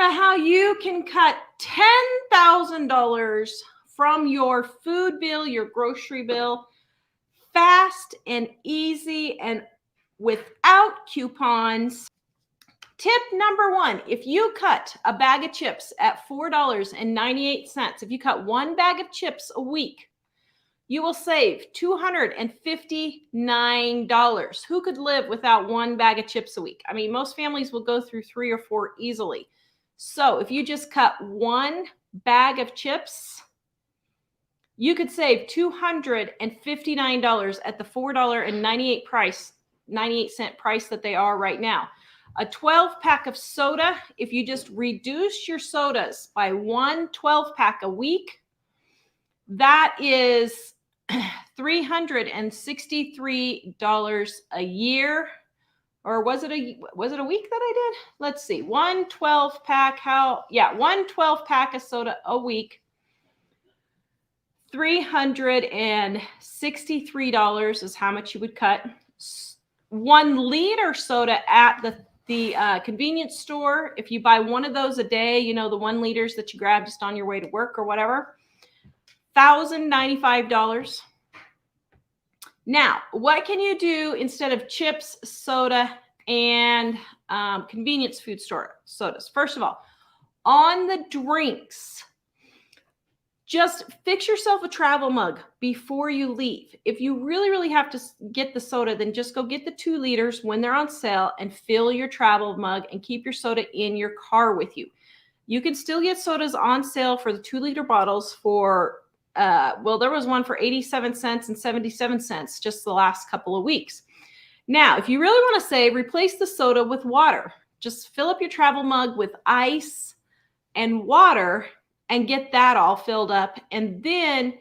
about how you can cut $10,000 from your food bill, your grocery bill, fast and easy and without coupons. Tip number one, if you cut a bag of chips at $4.98, if you cut one bag of chips a week, you will save $259. Who could live without one bag of chips a week? I mean, most families will go through 3 or 4 easily. So if you just cut one bag of chips, you could save $259 at the $4.98 price, 98-cent price that they are right now. A 12-pack of soda, if you just reduce your sodas by one 12-pack a week, that is $363 a year. Or was it a week that I did? Let's see. One 12-pack, one 12-pack of soda a week. $363 is how much you would cut. 1 liter soda at the convenience store. If you buy one of those a day, you know, the 1 liters that you grab just on your way to work or whatever, $1,095. Now, what can you do instead of chips, soda, and convenience food store sodas? First of all, on the drinks, just fix yourself a travel mug before you leave. If you really, really have to get the soda, then just go get the 2 liters when they're on sale and fill your travel mug and keep your soda in your car with you. You can still get sodas on sale for the 2-liter bottles for, there was one for 87 cents and 77 cents just the last couple of weeks. Now, if you really want to save, replace the soda with water. Just fill up your travel mug with ice and water and get that all filled up. And then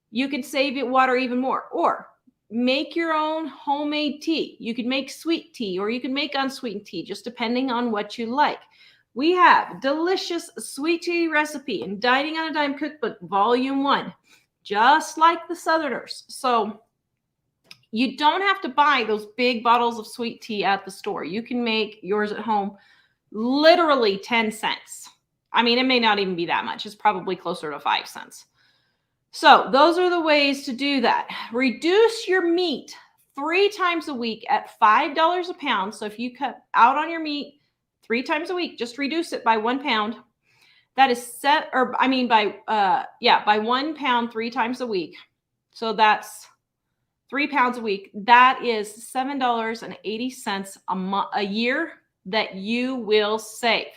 you can save your water even more. Or make your own homemade tea. You can make sweet tea or you can make unsweetened tea, just depending on what you like. We have delicious sweet tea recipe in Dining on a Dime Cookbook, Volume 1, just like the Southerners. So you don't have to buy those big bottles of sweet tea at the store. You can make yours at home literally 10 cents. I mean, it may not even be that much. It's probably closer to 5 cents. So those are the ways to do that. Reduce your meat 3 times a week at $5 a pound. So if you cut out on your meat 3 times a week, just reduce it by 1 pound. That is by 1 pound 3 times a week. So that's 3 pounds a week. That is $7.80 a year that you will save.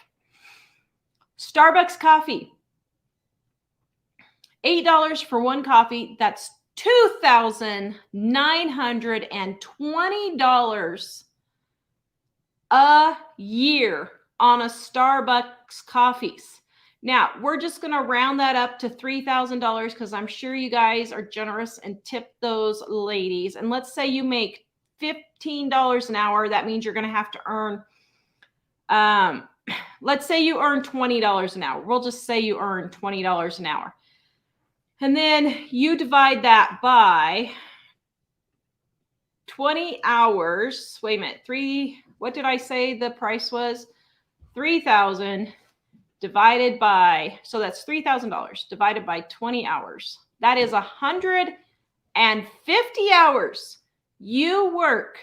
Starbucks coffee, $8 for 1 coffee. That's $2,920 a year on a Starbucks coffees. Now, we're just going to round that up to $3,000 because I'm sure you guys are generous and tip those ladies. And let's say you make $15 an hour. That means you're going to have to earn, let's say you earn $20 an hour. We'll just say you earn $20 an hour. And then you divide that by 20 hours. Wait a minute. What did I say the price was? 3,000 divided by, so that's $3,000 divided by 20 hours. That is 150 hours you work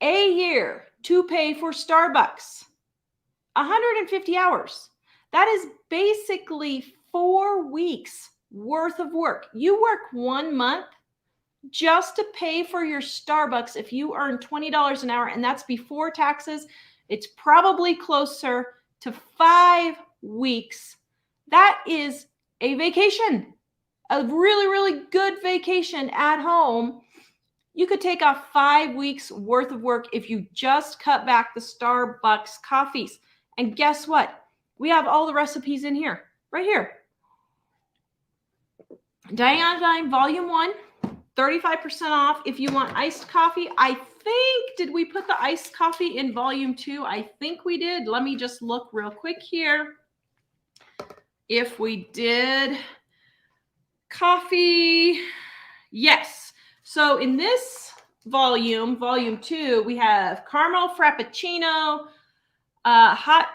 a year to pay for Starbucks. 150 hours. That is basically 4 weeks worth of work. You work 1 month just to pay for your Starbucks. If you earn $20 an hour, and that's before taxes, it's probably closer to 5 weeks. That is a vacation, a really, really good vacation at home. You could take off 5 weeks worth of work if you just cut back the Starbucks coffees. And guess what? We have all the recipes in here, right here. Dining on a Dime, Volume 1, 35% off if you want iced coffee. I think, did we put the iced coffee in Volume 2? I think we did. Let me just look real quick here. If we did coffee, yes. So in this volume, Volume 2, we have caramel frappuccino, hot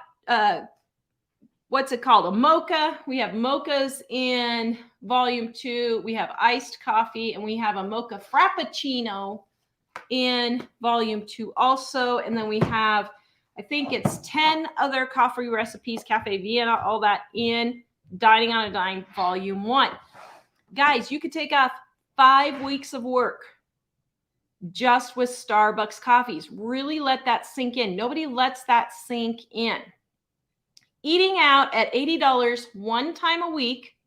what's it called? A mocha. We have mochas in volume 2. We have iced coffee, and we have a mocha frappuccino in volume 2 also. And then we have, I think it's 10 other coffee recipes, Cafe Vienna, all that in Dining on a Dime volume 1. Guys, you could take off 5 weeks of work just with Starbucks coffees. Really let that sink in. Nobody lets that sink in. Eating out at $80 one time a week,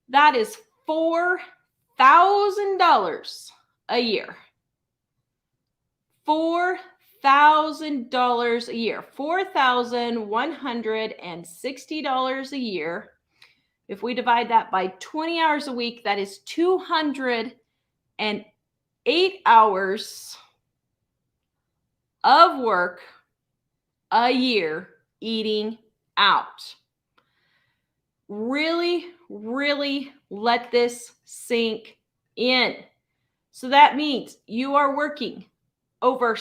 that is $4,000 a year. $4,000 a year. $4,160 a year. If we divide that by 20 hours a week, that is 208 hours of work a year eating out. Really, really let this sink in. So that means you are working over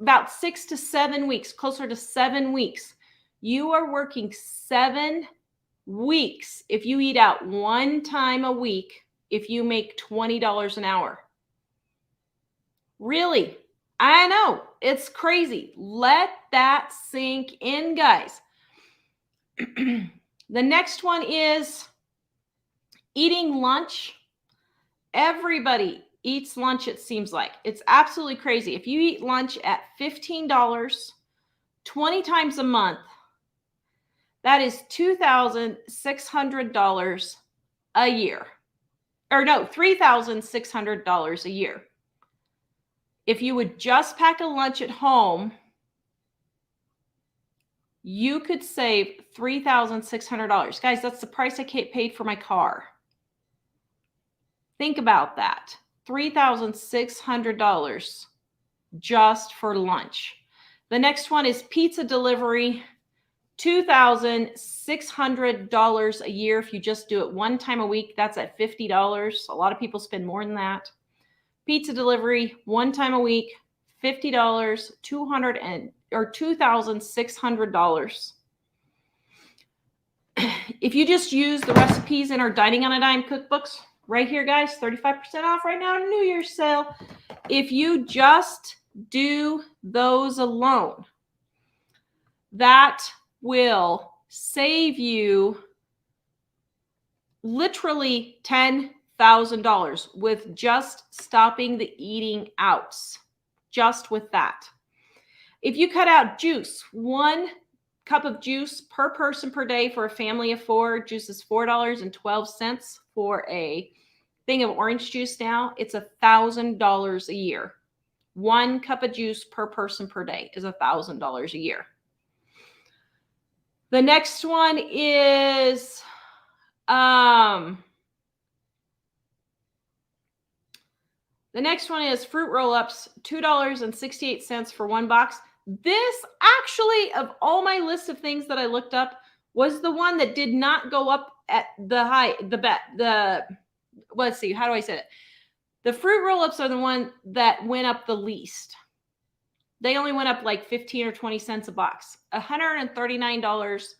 about 6 to 7 weeks, closer to 7 weeks. You are working 7 weeks if you eat out one time a week, if you make $20 an hour. Really, I know it's crazy. Let that sink in, guys. The next one is eating lunch. Everybody eats lunch, it seems like. It's absolutely crazy. If you eat lunch at $15, 20 times a month, that is $2,600 a year. Or no, $3,600 a year. If you would just pack a lunch at home, you could save $3,600. Guys, that's the price I paid for my car. Think about that. $3,600 just for lunch. The next one is pizza delivery. $2,600 a year if you just do it one time a week. That's at $50. A lot of people spend more than that. Pizza delivery one time a week, $50, $2,600. If you just use the recipes in our Dining on a Dime cookbooks, right here, guys, 35% off right now, New Year's sale. If you just do those alone, that will save you literally $10,000 with just stopping the eating outs, just with that. If you cut out juice, 1 cup of juice per person per day for a family of 4, juice is $4.12 for a thing of orange juice now. It's $1,000 a year. 1 cup of juice per person per day is $1,000 a year. The next one is fruit roll-ups, $2.68 for 1 box. This actually, of all my list of things that I looked up, was the one that did not go up at let's see, how do I say it? The fruit roll-ups are the one that went up the least. They only went up like 15 or 20 cents a box. $139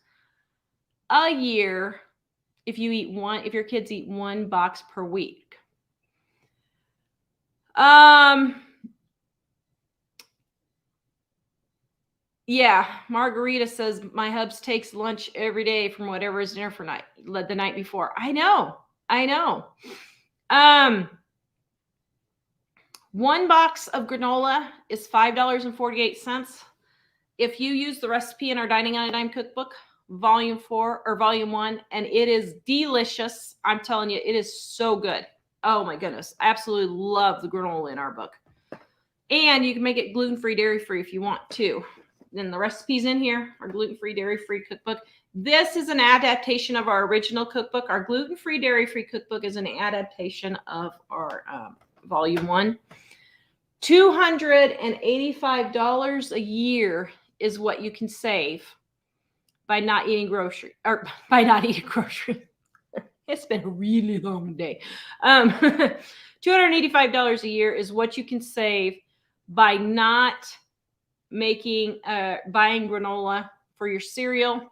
a year if your kids eat 1 box per week. Yeah, Margarita says my hubs takes lunch every day from whatever is dinner for the night before. I know. 1 box of granola is $5.48. If you use the recipe in our Dining on a Dime cookbook, volume 4 or volume 1, and it is delicious. I'm telling you, it is so good. Oh my goodness. I absolutely love the granola in our book. And you can make it gluten-free, dairy-free if you want to. Then the recipes in here are gluten-free, dairy-free cookbook. This is an adaptation of our original cookbook. Our gluten-free, dairy-free cookbook is an adaptation of our volume 1. $285 a year is what you can save by not eating groceries. It's been a really long day. $285 a year is what you can save by not buying granola for your cereal.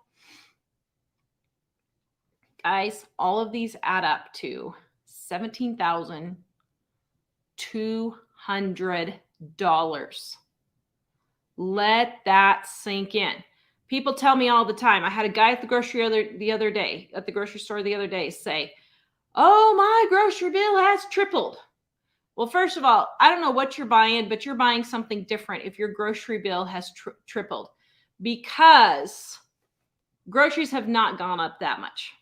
Guys, all of these add up to $17,200. Let that sink in. People tell me all the time. I had a guy at the grocery store the other day say, "Oh, my grocery bill has tripled." Well, first of all, I don't know what you're buying, but you're buying something different if your grocery bill has tripled, because groceries have not gone up that much.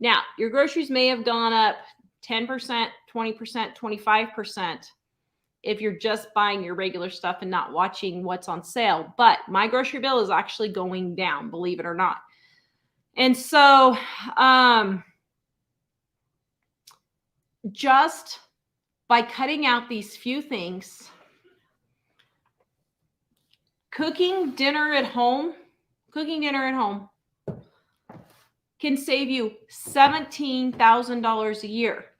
Now, your groceries may have gone up 10%, 20%, 25% if you're just buying your regular stuff and not watching what's on sale. But my grocery bill is actually going down, believe it or not. And so just by cutting out these few things, cooking dinner at home can save you $17,000 a year.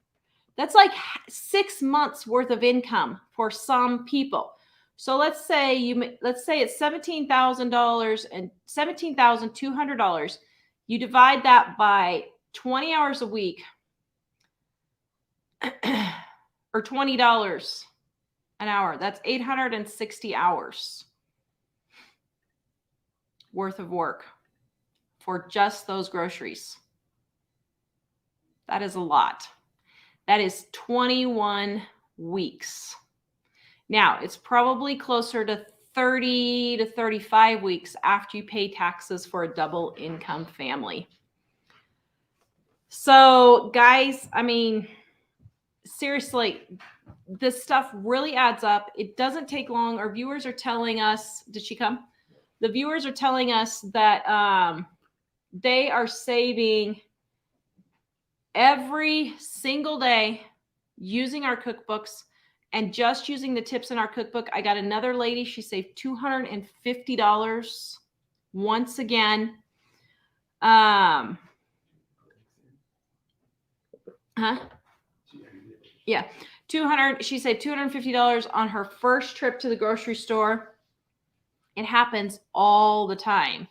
That's like 6 months worth of income for some people. So let's say it's $17,000 and $17,200. You divide that by 20 hours a week, or $20 an hour. That's 860 hours worth of work for just those groceries. That is a lot. That is 21 weeks. Now, it's probably closer to 30 to 35 weeks after you pay taxes for a double income family. So, guys, I mean, seriously, this stuff really adds up. It doesn't take long. Our viewers are telling us, did she come? The viewers are telling us that they are saving every single day using our cookbooks and just using the tips in our cookbook. I got another lady. She saved $250 once again. Yeah, she saved $250 on her first trip to the grocery store. It happens all the time.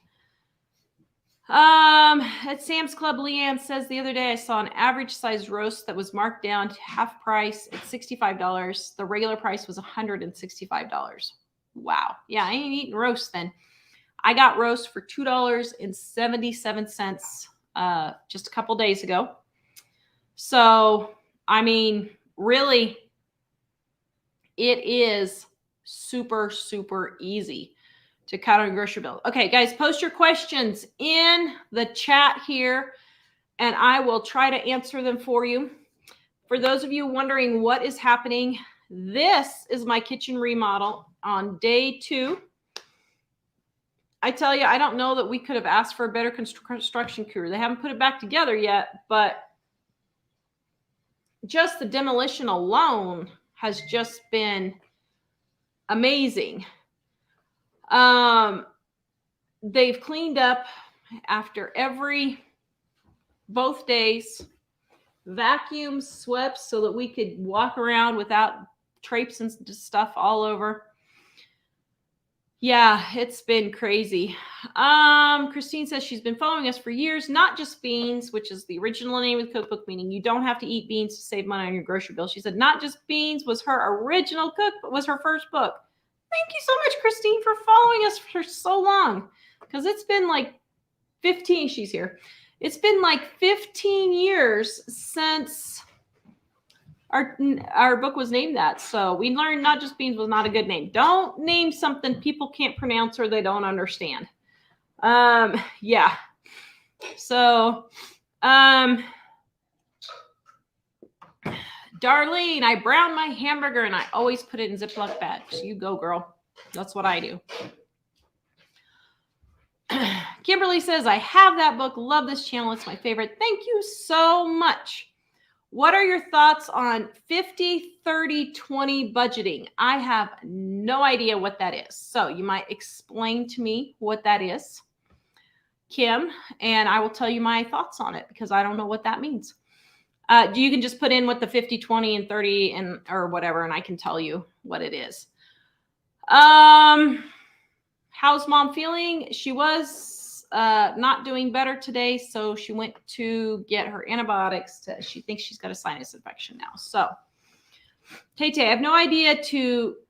At Sam's Club, Leanne says, the other day I saw an average size roast that was marked down to half price at $65. The regular price was $165. Wow. Yeah, I ain't eating roast then. I got roast for $2.77 just a couple days ago. So, I mean, really, it is super, super easy to cut on a grocery bill. Okay, guys, post your questions in the chat here, and I will try to answer them for you. For those of you wondering what is happening, this is my kitchen remodel on day 2. I tell you, I don't know that we could have asked for a better construction crew. They haven't put it back together yet, but just the demolition alone has just been amazing. They've cleaned up after both days, vacuumed, swept so that we could walk around without traipse and stuff all over. Yeah, it's been crazy. Christine says she's been following us for years, Not Just Beans, which is the original name of the cookbook, meaning you don't have to eat beans to save money on your grocery bill. She said Not Just Beans was her original cookbook, was her first book. Thank you so much, Christine, for following us for so long, because it's been like 15, she's here. It's been like 15 years since our book was named that. So we learned Not Just Beans was not a good name. Don't name something people can't pronounce or they don't understand. Yeah. So, Darlene, I brown my hamburger and I always put it in Ziploc bags. You go, girl. That's what I do. Kimberly says, I have that book. Love this channel. It's my favorite. Thank you so much. What are your thoughts on 50, 30, 20 budgeting? I have no idea what that is. So you might explain to me what that is, Kim, and I will tell you my thoughts on it because I don't know what that means. You can just put in what the 50, 20, and 30 and or whatever, and I can tell you what it is. How's mom feeling? She was not doing better today, so she went to get her antibiotics. She thinks she's got a sinus infection now. So, Tay, I have no idea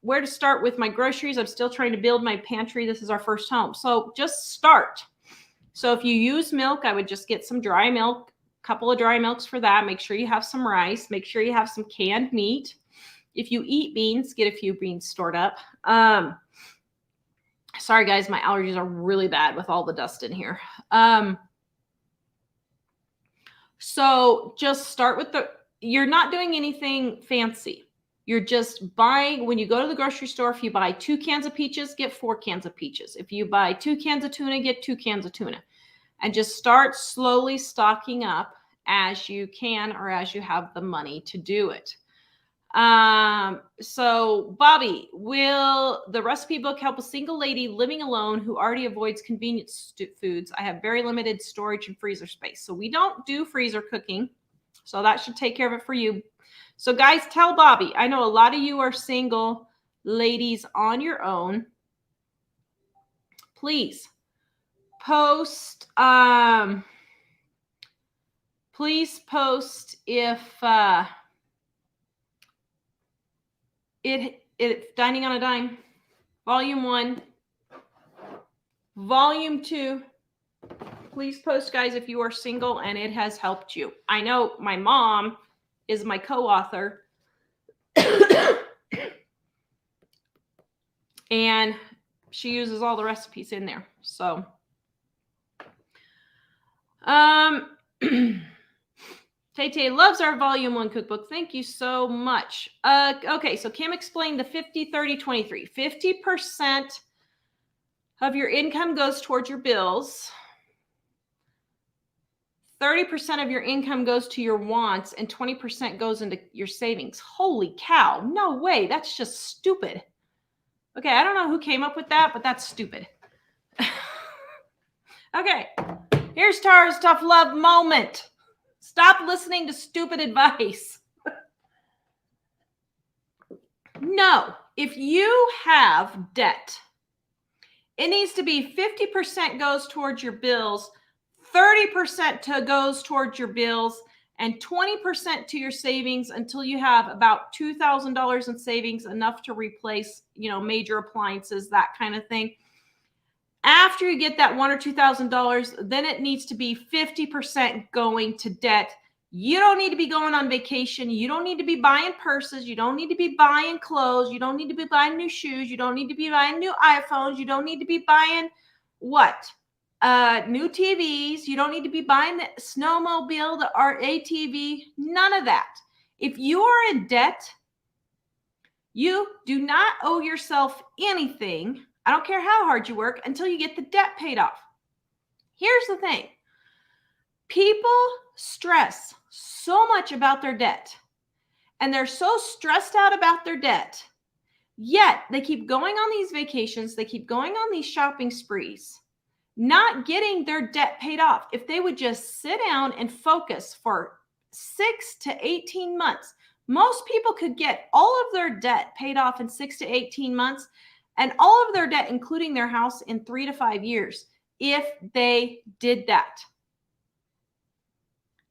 where to start with my groceries. I'm still trying to build my pantry. This is our first home. So just start. So if you use milk, I would just get some dry milk, a couple of dry milks for that. Make sure you have some rice. Make sure you have some canned meat. If you eat beans, get a few beans stored up. Sorry, guys, my allergies are really bad with all the dust in here. So just start with you're not doing anything fancy. You're just buying, when you go to the grocery store, if you buy 2 cans of peaches, get 4 cans of peaches. If you buy 2 cans of tuna, get 2 cans of tuna. And just start slowly stocking up as you can or as you have the money to do it. So Bobby, will the recipe book help a single lady living alone who already avoids convenience foods? I have very limited storage and freezer space. So we don't do freezer cooking. So that should take care of it for you. So guys, tell Bobby, I know a lot of you are single ladies on your own. Please post, if, it Dining on a Dime, Volume 1, Volume 2. Please post, guys, if you are single and it has helped you. I know my mom is my co-author. And she uses all the recipes in there. So, Tay loves our Volume 1 cookbook. Thank you so much. Okay, so Kim explained the 50, 30, 23. 50% of your income goes towards your bills. 30% of your income goes to your wants, and 20% goes into your savings. Holy cow. No way. That's just stupid. Okay, I don't know who came up with that, but that's stupid. Okay, here's Tara's tough love moment. Stop listening to stupid advice. No, if you have debt, it needs to be 50% goes towards your bills, 30% goes towards your bills, and 20% to your savings until you have about $2,000 in savings, enough to replace, major appliances, that kind of thing. After you get that $1,000 or $2,000, then it needs to be 50% going to debt. You don't need to be going on vacation. You don't need to be buying purses. You don't need to be buying clothes. You don't need to be buying new shoes. You don't need to be buying new iPhones. You don't need to be buying what? New TVs. You don't need to be buying the snowmobile, the ATV, none of that. If you are in debt, you do not owe yourself anything. I don't care how hard you work until you get the debt paid off. Here's the thing. People stress so much about their debt, and they're so stressed out about their debt, yet they keep going on these vacations. They keep going on these shopping sprees, not getting their debt paid off. If they would just sit down and focus for 6 to 18 months, most people could get all of their debt paid off in 6 to 18 months and all of their debt, including their house, in 3 to 5 years, if they did that.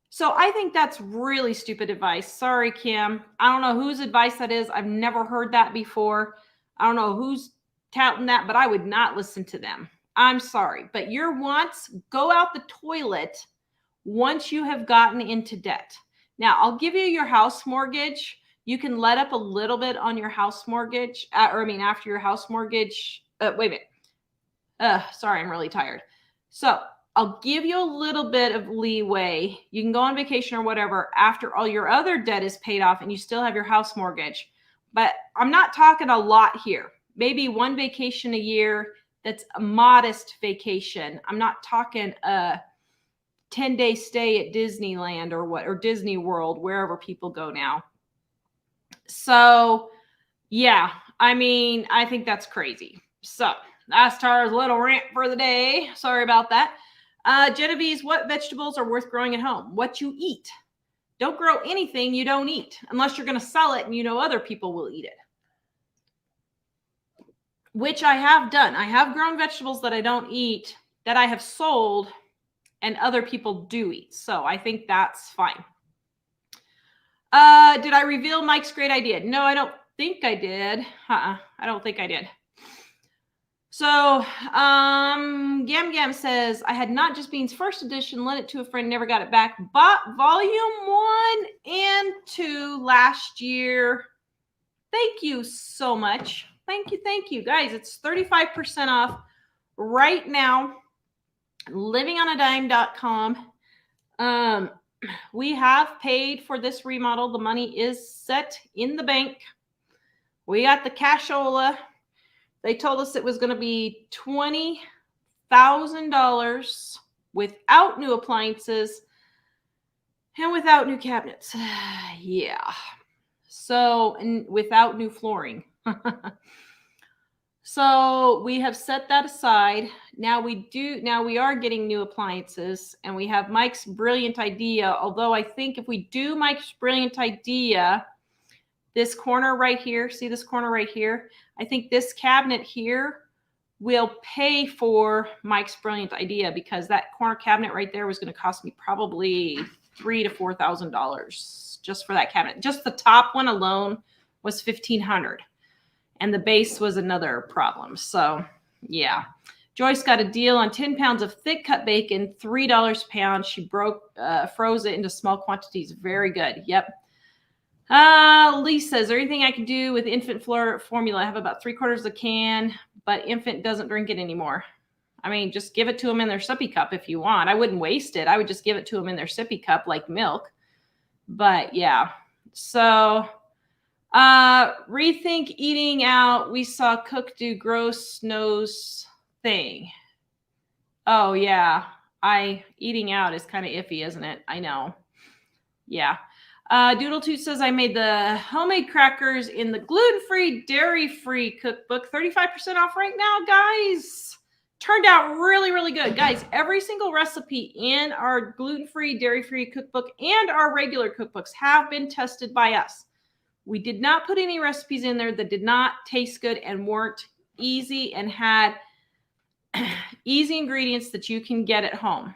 So I think that's really stupid advice. Sorry, Kim. I don't know whose advice that is. I've never heard that before. I don't know who's touting that, but I would not listen to them. I'm sorry, but your wants go out the toilet once you have gotten into debt. Now, I'll give you your house mortgage. You can let up a little bit on your house mortgage, after your house mortgage. Wait a minute. Sorry, I'm really tired. So I'll give you a little bit of leeway. You can go on vacation or whatever after all your other debt is paid off and you still have your house mortgage. But I'm not talking a lot here. Maybe one vacation a year. That's a modest vacation. I'm not talking a 10-day stay at Disneyland or Disney World, wherever people go now. So, yeah, I think that's crazy. So that's Tara's little rant for the day. Sorry about that. Genevieve's, what vegetables are worth growing at home? What you eat. Don't grow anything you don't eat, unless you're going to sell it and other people will eat it. Which I have done. I have grown vegetables that I don't eat that I have sold and other people do eat. So I think that's fine. Did I reveal Mike's great idea? No, I don't think I did. I don't think I did. So Gam says, I had Not Just Beans first edition, lent it to a friend, never got it back. Bought volume 1 and 2 last year. Thank you so much. Thank you. Guys, it's 35% off right now. livingonadime.com. We have paid for this remodel. The money is set in the bank. We got the cashola. They told us it was going to be $20,000 without new appliances and without new cabinets. Yeah. So, and without new flooring. So we have set that aside. Now we are getting new appliances, and we have Mike's brilliant idea. Although I think if we do Mike's brilliant idea, this corner right here, see this corner right here? I think this cabinet here will pay for Mike's brilliant idea, because that corner cabinet right there was going to cost me probably $3,000 to $4,000 just for that cabinet. Just the top one alone was $1,500. And the base was another problem. So, yeah. Joyce got a deal on 10 pounds of thick cut bacon, $3 a pound. She froze it into small quantities. Very good. Yep. Lisa, is there anything I can do with infant formula? I have about 3/4 of a can, but infant doesn't drink it anymore. I mean, just give it to them in their sippy cup if you want. I wouldn't waste it. I would just give it to them in their sippy cup like milk. But yeah. So... rethink eating out. We saw Cook do gross nose thing. Oh yeah. Eating out is kind of iffy, isn't it? I know. Yeah. Doodle Toot says, I made the homemade crackers in the gluten-free, dairy-free cookbook. 35% off right now, guys. Turned out really, really good. Guys, every single recipe in our gluten-free, dairy-free cookbook and our regular cookbooks have been tested by us. We did not put any recipes in there that did not taste good and weren't easy and had easy ingredients that you can get at home.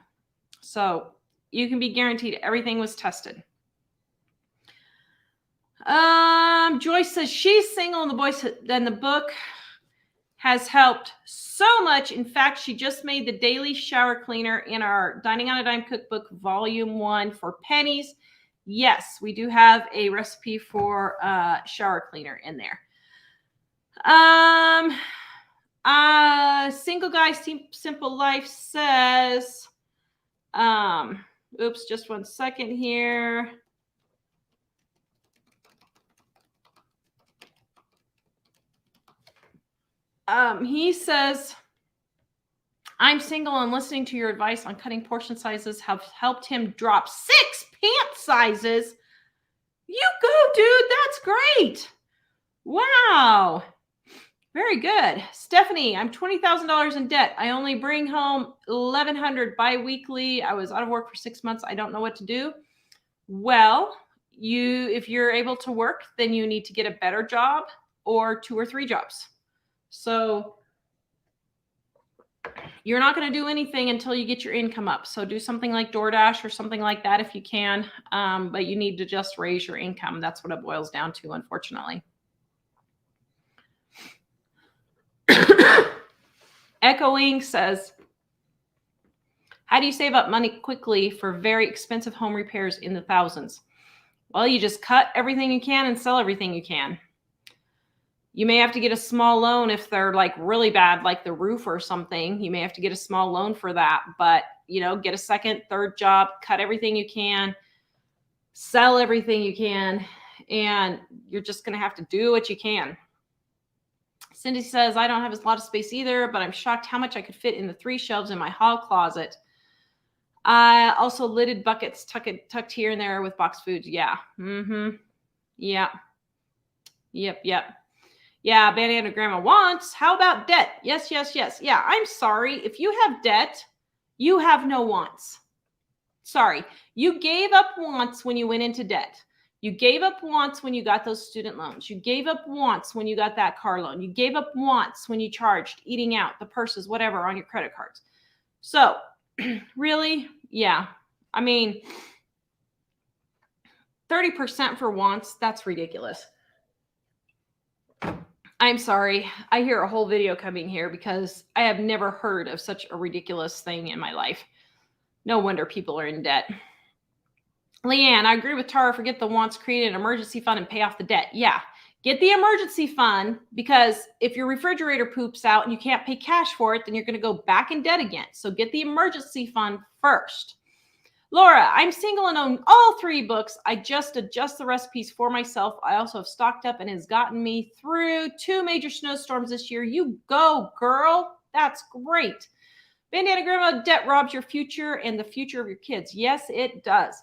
So you can be guaranteed everything was tested. Joyce says she's single and the book has helped so much. In fact, she just made the daily shower cleaner in our Dining on a Dime cookbook, volume 1 for pennies. Yes, we do have a recipe for shower cleaner in there. Single Guy Simple Life says, oops, just one second here. He says, I'm single and listening to your advice on cutting portion sizes have helped him drop 6 pant sizes. You go, dude. That's great. Wow. Very good. Stephanie, I'm $20,000 in debt. I only bring home $1,100 bi-weekly. I was out of work for 6 months. I don't know what to do. Well, if you're able to work, then you need to get a better job or 2 or 3 jobs. So you're not going to do anything until you get your income up. So do something like DoorDash or something like that if you can. But you need to just raise your income. That's what it boils down to, unfortunately. Echoing says, how do you save up money quickly for very expensive home repairs in the thousands? Well, you just cut everything you can and sell everything you can. You may have to get a small loan if they're like really bad, like the roof or something. You may have to get a small loan for that, but get a second, third job, cut everything you can, sell everything you can, and you're just going to have to do what you can. Cindy says, I don't have a lot of space either, but I'm shocked how much I could fit in the 3 shelves in my hall closet. I also lidded buckets tucked here and there with boxed foods. Yeah. Mm-hmm. Yeah. Yep. Yeah, Banana Grandma wants. How about debt? Yes. Yeah, I'm sorry. If you have debt, you have no wants. Sorry. You gave up wants when you went into debt. You gave up wants when you got those student loans. You gave up wants when you got that car loan. You gave up wants when you charged eating out, the purses, whatever, on your credit cards. So really, yeah. I mean, 30% for once, that's ridiculous. I'm sorry. I hear a whole video coming here because I have never heard of such a ridiculous thing in my life. No wonder people are in debt. Leanne, I agree with Tara. Forget the wants, create an emergency fund and pay off the debt. Yeah, get the emergency fund, because if your refrigerator poops out and you can't pay cash for it, then you're going to go back in debt again. So get the emergency fund first. Laura, I'm single and own all 3 books. I just adjust the recipes for myself. I also have stocked up and has gotten me through 2 major snowstorms this year. You go, girl. That's great. Bandana Grandma, debt robs your future and the future of your kids. Yes, it does.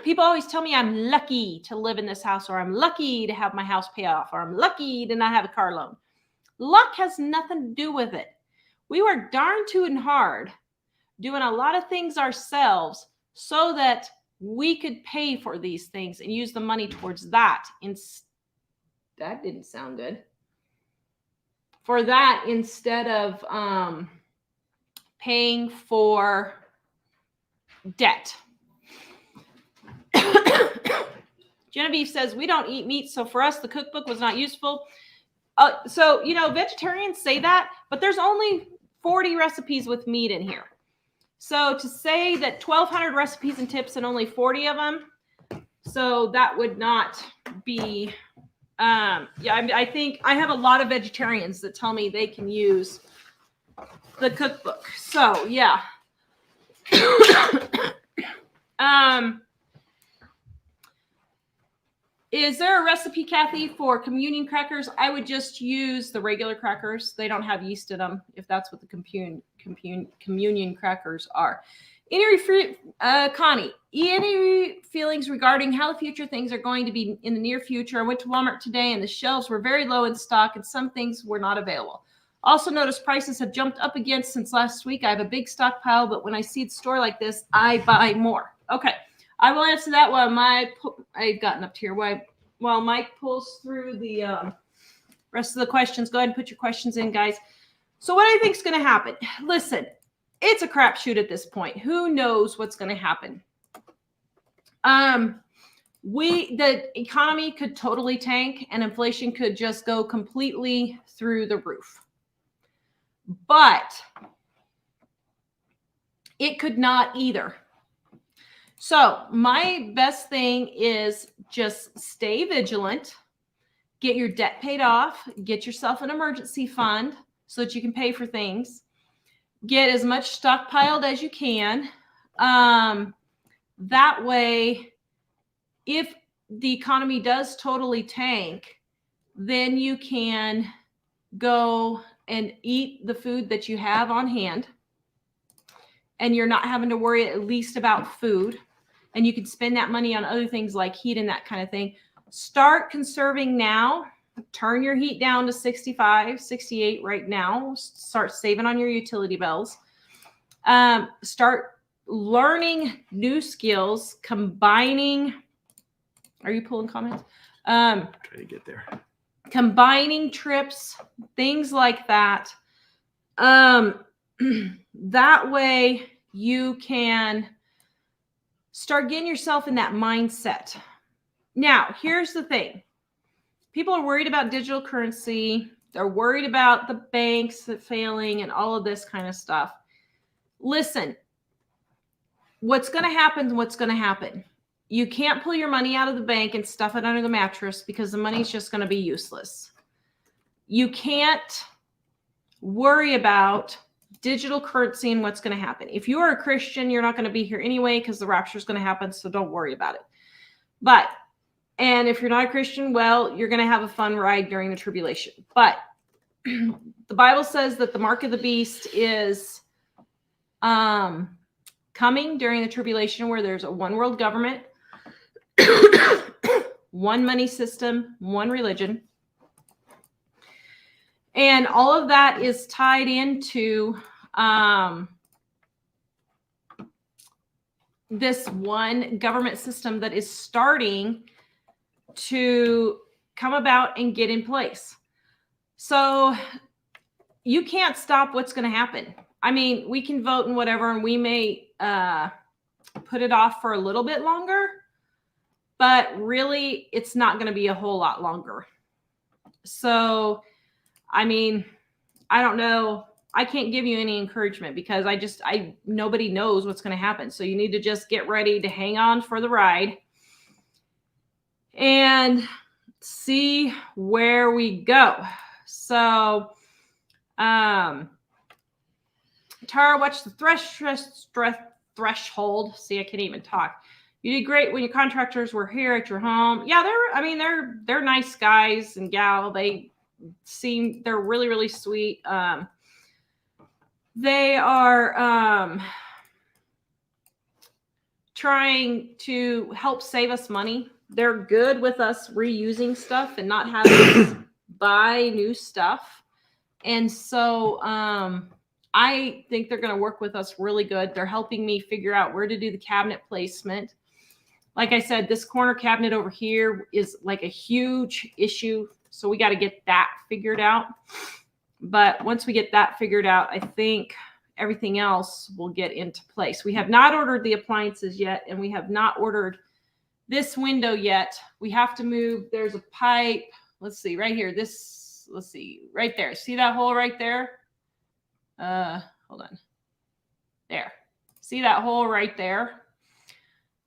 People always tell me I'm lucky to live in this house, or I'm lucky to have my house pay off, or I'm lucky to not have a car loan. Luck has nothing to do with it. We work darn tootin' hard doing a lot of things ourselves so that we could pay for these things and use the money towards that. That didn't sound good. For that, instead of paying for debt. Genevieve says, we don't eat meat, so for us, the cookbook was not useful. So, vegetarians say that, but there's only 40 recipes with meat in here. So to say that 1,200 recipes and tips and only 40 of them, so that would not be, I think I have a lot of vegetarians that tell me they can use the cookbook. So, yeah. Is there a recipe, Kathy, for communion crackers? I would just use the regular crackers. They don't have yeast in them, if that's what the communion crackers are. Connie, any feelings regarding how the future things are going to be in the near future? I went to Walmart today and the shelves were very low in stock and some things were not available. Also noticed prices have jumped up again since last week. I have a big stockpile, but when I see the store like this, I buy more. Okay. I will answer that while I've gotten up here. While Mike pulls through the rest of the questions. Go ahead and put your questions in, guys. So what I think is going to happen? Listen, it's a crapshoot at this point. Who knows what's going to happen? The economy could totally tank and inflation could just go completely through the roof. But it could not either. So my best thing is just stay vigilant, get your debt paid off, get yourself an emergency fund so that you can pay for things, get as much stockpiled as you can. That way, if the economy does totally tank, then you can go and eat the food that you have on hand, and you're not having to worry at least about food. And you can spend that money on other things like heat and that kind of thing. Start conserving now. Turn your heat down to 65, 68 right now. Start saving on your utility bills. Start learning new skills, combining. Are you pulling comments? Try to get there. Combining trips, things like that. That way you can start getting yourself in that mindset. Now, here's the thing. People are worried about digital currency. They're worried about the banks failing and all of this kind of stuff. Listen, what's going to happen? You can't pull your money out of the bank and stuff it under the mattress because the money's just going to be useless. You can't worry about digital currency and what's going to happen. If you are a Christian, you're not going to be here anyway because the rapture is going to happen, so don't worry about it. And if you're not a Christian, well, you're going to have a fun ride during the tribulation. But the Bible says that the mark of the beast is coming during the tribulation, where there's a one world government, one money system, one religion. And all of that is tied into this one government system that is starting to come about and get in place. So, you can't stop what's going to happen. I mean, we can vote and whatever, and we may put it off for a little bit longer, but really it's not going to be a whole lot longer. So, I mean, I don't know. I can't give you any encouragement because nobody knows what's going to happen. So you need to just get ready to hang on for the ride and see where we go. So, Tara, watch the threshold. See, I can't even talk. You did great when your contractors were here at your home. Yeah, they're nice guys and gal. They're really, really sweet. They are trying to help save us money. They're good with us reusing stuff and not having to buy new stuff. And so I think they're going to work with us really good. They're helping me figure out where to do the cabinet placement. Like I said, this corner cabinet over here is like a huge issue. So we got to get that figured out. But once we get that figured out, I think everything else will get into place. We have not ordered the appliances yet, and we have not ordered this window yet. We have to move. There's a pipe. Let's see, right here. Let's see, right there. See that hole right there? Hold on. There. See that hole right there?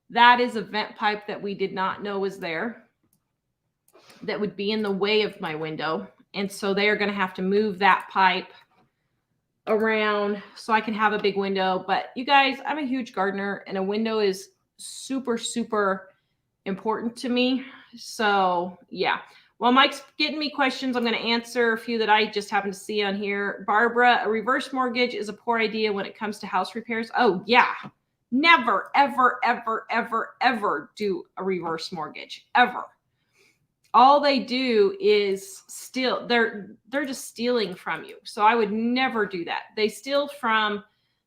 That is a vent pipe that we did not know was there. That would be in the way of my window. And so they are going to have to move that pipe around so I can have a big window. But you guys, I'm a huge gardener, and a window is super, super important to me. So yeah. While Mike's getting me questions, I'm going to answer a few that I just happened to see on here. Barbara, a reverse mortgage is a poor idea when it comes to house repairs. Oh yeah. Never, ever, ever, ever, ever do a reverse mortgage, ever. All they do is steal. They're just stealing from you. So I would never do that. They steal from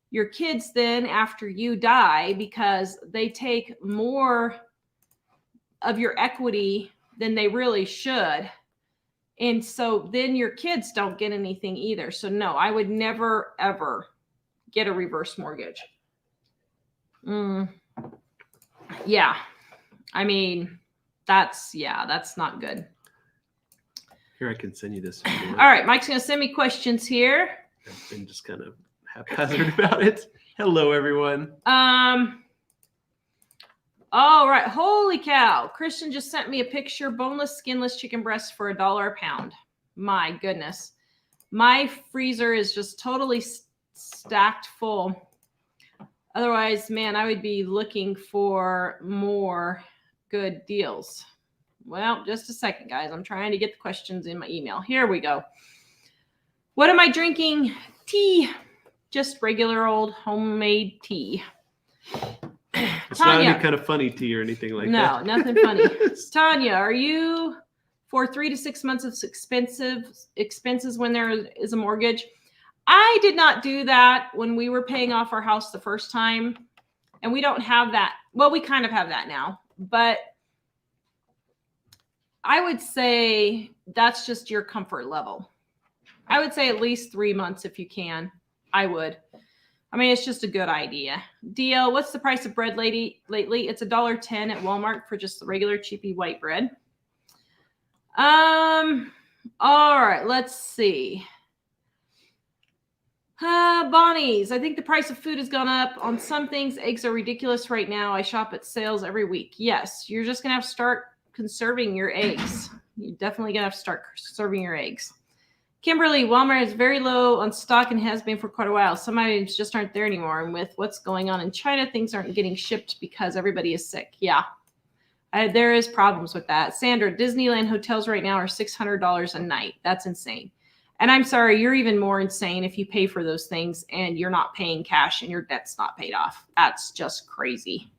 your kids then after you die because they take more of your equity than they really should. And so then your kids don't get anything either. So no, I would never, ever get a reverse mortgage. Yeah. I mean, that's not good. Here, I can send you this. All right. Mike's going to send me questions here. I've been just kind of haphazard about it. Hello, everyone. All right. Holy cow. Christian just sent me a picture. Boneless, skinless chicken breasts for $1 a pound. My goodness. My freezer is just totally stacked full. Otherwise, man, I would be looking for more good deals. Well, just a second, guys. I'm trying to get the questions in my email. Here we go. What am I drinking? Tea. Just regular old homemade tea. It's Tanya, not any kind of funny tea or anything like that. No, nothing funny. Tanya, are you for 3 to 6 months of expenses when there is a mortgage? I did not do that when we were paying off our house the first time. And we don't have that. Well, we kind of have that now. But I would say that's just your comfort level. I would say at least 3 months if you can. I would. I mean, it's just a good idea. DL, what's the price of bread lately? It's $1.10 at Walmart for just the regular cheapy white bread. All right, let's see. Bonnie's, I think the price of food has gone up. On some things, eggs are ridiculous right now. I shop at sales every week. Yes, you're just going to have to start conserving your eggs. You're definitely going to have to start conserving your eggs. Kimberly, Walmart is very low on stock and has been for quite a while. Some items just aren't there anymore. And with what's going on in China, things aren't getting shipped because everybody is sick. Yeah, there is problems with that. Sandra, Disneyland hotels right now are $600 a night. That's insane. And I'm sorry, you're even more insane if you pay for those things and you're not paying cash and your debt's not paid off. That's just crazy.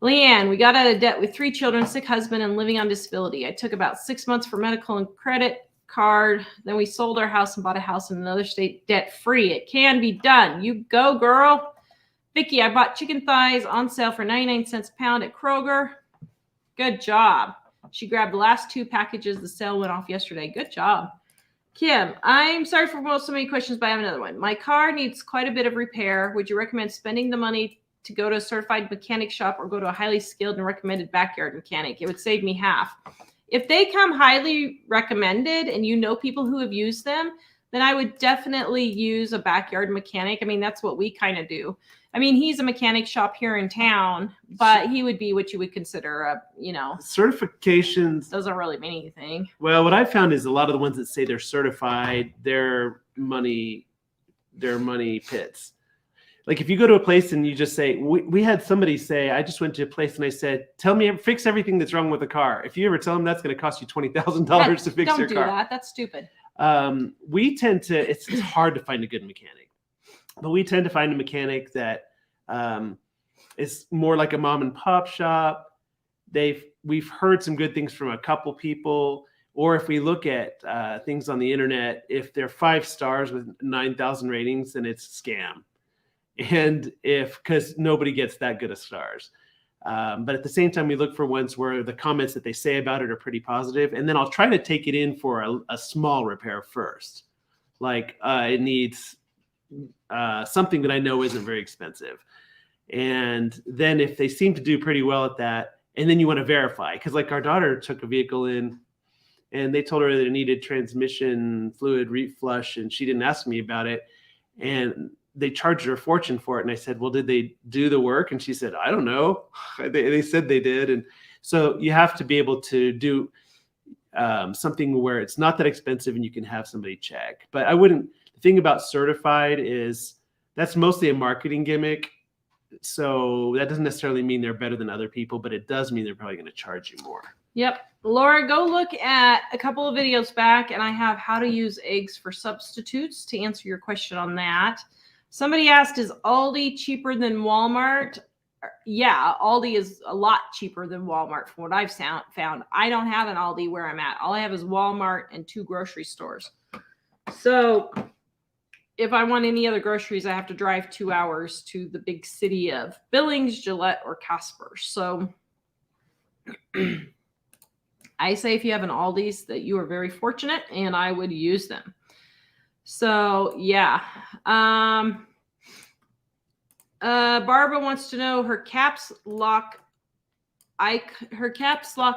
Leanne, we got out of debt with 3 children, sick husband, and living on disability. I took about 6 months for medical and credit card. Then we sold our house and bought a house in another state debt-free. It can be done. You go, girl. Vicky, I bought chicken thighs on sale for 99 cents a pound at Kroger. Good job. She grabbed the last 2 packages. The sale went off yesterday. Good job. Kim, I'm sorry for so many questions, but I have another one. My car needs quite a bit of repair. Would you recommend spending the money to go to a certified mechanic shop or go to a highly skilled and recommended backyard mechanic? It would save me half. If they come highly recommended and you know people who have used them, then I would definitely use a backyard mechanic. I mean, that's what we kind of do. I mean, he's a mechanic shop here in town, but he would be what you would consider a, Certifications doesn't really mean anything. Well, what I found is a lot of the ones that say they're certified, they're money pits. Like if you go to a place and you just say, we had somebody say, I just went to a place and I said, tell me, fix everything that's wrong with the car. If you ever tell them that's going to cost you $20,000 to fix your car. Don't do that. That's stupid. We tend to, it's hard to find a good mechanic, but we tend to find a mechanic that is more like a mom and pop shop. We've heard some good things from a couple people, or if we look at things on the internet, if they're 5 stars with 9,000 ratings, then it's a scam. And because nobody gets that good of stars. But at the same time, we look for ones where the comments that they say about it are pretty positive. And then I'll try to take it in for a small repair first. Like it needs something that I know isn't very expensive. And then if they seem to do pretty well at that, and then you want to verify, because like our daughter took a vehicle in and they told her that it needed transmission fluid reflush and she didn't ask me about it. And they charged her a fortune for it. And I said, well, did they do the work? And she said, I don't know. They said they did. And so you have to be able to do something where it's not that expensive and you can have somebody check. But the thing about certified is that's mostly a marketing gimmick. So that doesn't necessarily mean they're better than other people, but it does mean they're probably going to charge you more. Yep. Laura, go look at a couple of videos back and I have how to use eggs for substitutes to answer your question on that. Somebody asked, is Aldi cheaper than Walmart? Yeah, Aldi is a lot cheaper than Walmart from what I've found. I don't have an Aldi where I'm at. All I have is Walmart and 2 grocery stores. So if I want any other groceries, I have to drive 2 hours to the big city of Billings, Gillette, or Casper. So I say if you have an Aldi's that you are very fortunate and I would use them. So yeah. Barbara wants to know her caps lock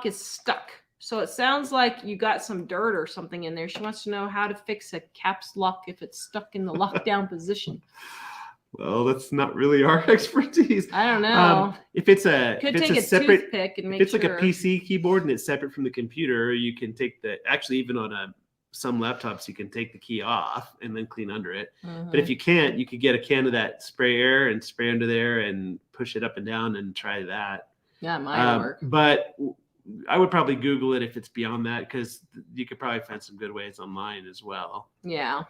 is stuck. So it sounds like you got some dirt or something in there. She wants to know how to fix a caps lock if it's stuck in the lockdown position. Well, that's not really our expertise. I don't know. If it's a separate toothpick and make if it's sure. like a PC keyboard and it's separate from the computer, you can take even on some laptops, you can take the key off and then clean under it. Mm-hmm. But if you can't, you could get a can of that spray air and spray under there and push it up and down and try that. Yeah, it might work. But I would probably Google it if it's beyond that, because you could probably find some good ways online as well. Yeah.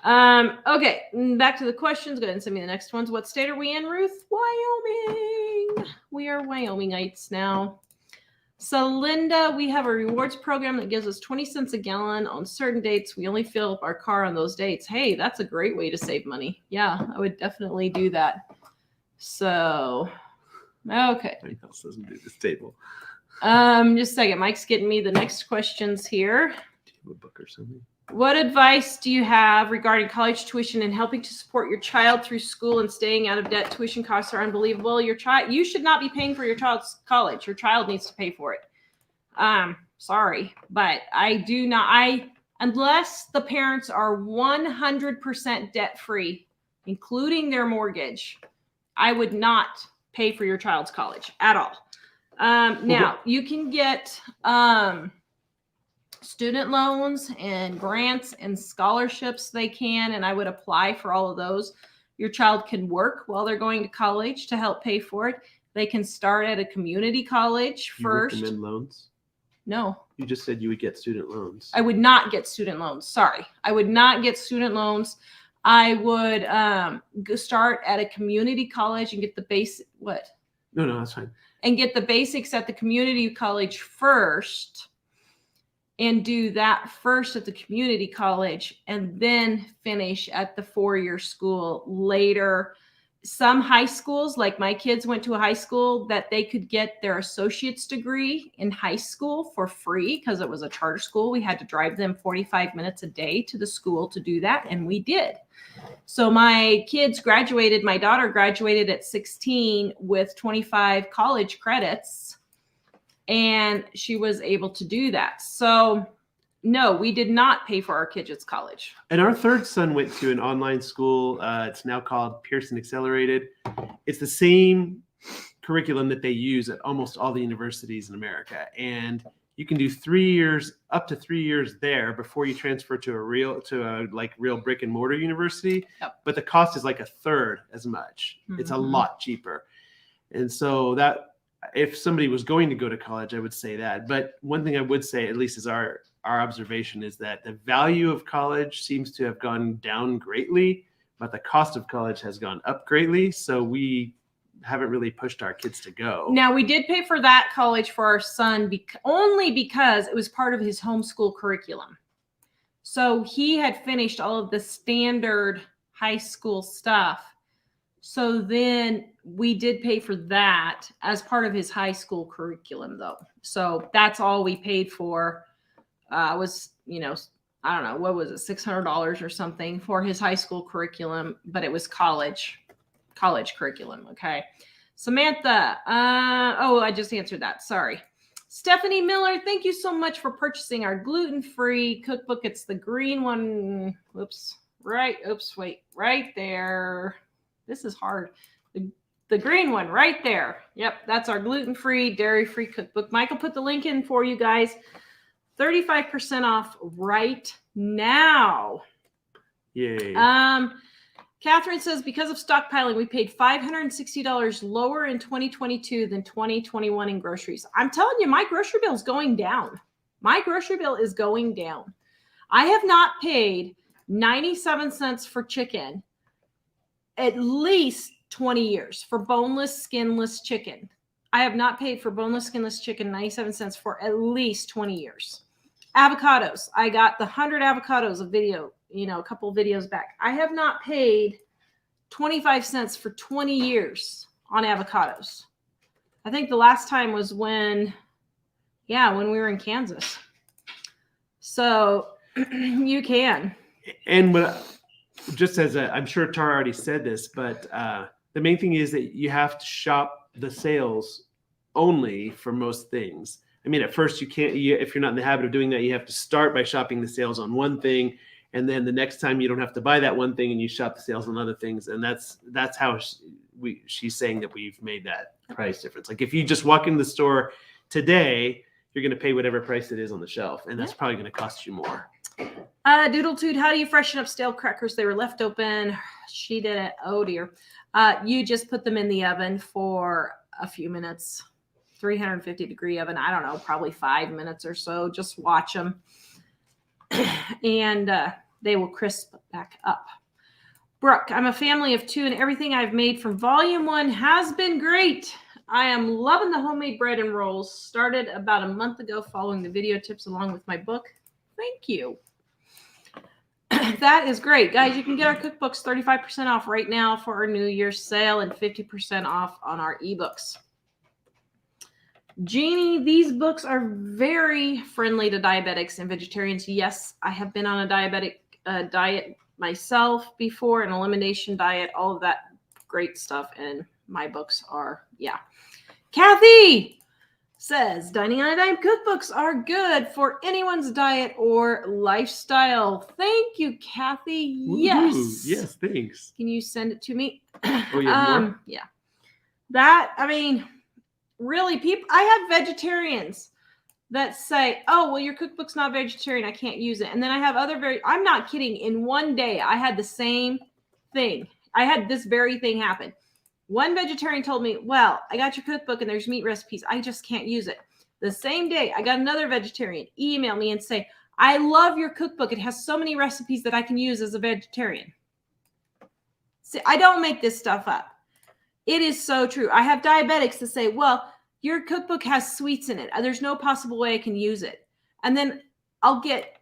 Okay, back to the questions. Go ahead and send me the next ones. What state are we in, Ruth? Wyoming. We are Wyomingites now. So Linda, we have a rewards program that gives us 20 cents a gallon on certain dates. We only fill up our car on those dates. Hey, that's a great way to save money. Yeah, I would definitely do that. So, okay. Anything else doesn't do this table. Just a second. Mike's getting me the next questions here. Do you have a book or something? What advice do you have regarding college tuition and helping to support your child through school and staying out of debt? Tuition costs are unbelievable. You should not be paying for your child's college. Your child needs to pay for it. Sorry, but unless the parents are 100% debt free, including their mortgage, I would not pay for your child's college at all. Now you can get, student loans and grants and scholarships and I would apply for all of those. Your child can work while they're going to college to help pay for it. They can start at a community college first. You recommend loans? No. You just said you would get student loans. I would not get student loans. Sorry. I would not get student loans. I would start at a community college and get the basic, what? No, that's fine. And get the basics at the community college first. And do that first at the community college and then finish at the 4-year school later. some high schools, like my kids went to a high school that they could get their associate's degree in high school for free because it was a charter school. We had to drive them 45 minutes a day to the school to do that, and we did. So my kids graduated, my daughter graduated at 16 with 25 college credits, and she was able to do that. So no, we did not pay for our kids' college. And our third son went to an online school. It's now called Pearson Accelerated. It's the same curriculum that they use at almost all the universities in America. And you can do 3 years, up to 3 years there before you transfer to a real brick and mortar university. Yep. But the cost is like a third as much. Mm-hmm. It's a lot cheaper. And so that if somebody was going to go to college, I would say that. But one thing I would say, at least is our observation, is that the value of college seems to have gone down greatly, but the cost of college has gone up greatly. So we haven't really pushed our kids to go. Now, we did pay for that college for our son only because it was part of his homeschool curriculum. So he had finished all of the standard high school stuff. So then we did pay for that as part of his high school curriculum, though. So that's all we paid for. Was, I don't know, what was it, $600 or something for his high school curriculum, but it was college curriculum. Okay. Samantha. I just answered that. Sorry. Stephanie Miller, thank you so much for purchasing our gluten-free cookbook. It's the green one. Right there. This is hard. The green one right there. Yep. That's our gluten-free, dairy-free cookbook. Michael put the link in for you guys. 35% off right now. Yay. Catherine says, because of stockpiling, we paid $560 lower in 2022 than 2021 in groceries. I'm telling you, my grocery bill is going down. My grocery bill is going down. I have not paid 97 cents for chicken at least 20 years for boneless, skinless chicken. I have not paid for boneless, skinless chicken 97 cents for at least 20 years. Avocados. I got the 100 avocados a video, a couple of videos back. I have not paid 25 cents for 20 years on avocados. I think the last time was when we were in Kansas. So you can. And I'm sure Tara already said this, but the main thing is that you have to shop the sales only for most things. I mean, at first you can't, if you're not in the habit of doing that, you have to start by shopping the sales on one thing. And then the next time you don't have to buy that one thing and you shop the sales on other things. And that's how she's saying that we've made that price difference. Like if you just walk into the store today, you're going to pay whatever price it is on the shelf. And that's probably going to cost you more. Doodle-toot, how do you freshen up stale crackers? They were left open. She did it. Oh dear. You just put them in the oven for a few minutes. 350 degree oven. I don't know, probably 5 minutes or so. Just watch them and they will crisp back up. Brooke, I'm a family of 2 and everything I've made from volume 1 has been great. I am loving the homemade bread and rolls. Started about a month ago following the video tips along with my book. Thank you. That is great. Guys, you can get our cookbooks 35% off right now for our New Year's sale and 50% off on our ebooks. Jeannie, these books are very friendly to diabetics and vegetarians. Yes, I have been on a diabetic diet myself before, an elimination diet, all of that great stuff. And my books are, Kathy says, Dining on a Dime cookbooks are good for anyone's diet or lifestyle. Thank you, Kathy. Woo-hoo. Yes. Yes, thanks. Can you send it to me? Oh, yeah. Yeah. Really, I have vegetarians that say, oh, well, your cookbook's not vegetarian. I can't use it. And then I have I'm not kidding. In one day, I had the same thing. I had this very thing happen. One vegetarian told me, well, I got your cookbook and there's meat recipes. I just can't use it. The same day, I got another vegetarian email me and say, I love your cookbook. It has so many recipes that I can use as a vegetarian. See, I don't make this stuff up. It is so true. I have diabetics that say, well, your cookbook has sweets in it. There's no possible way I can use it. And then I'll get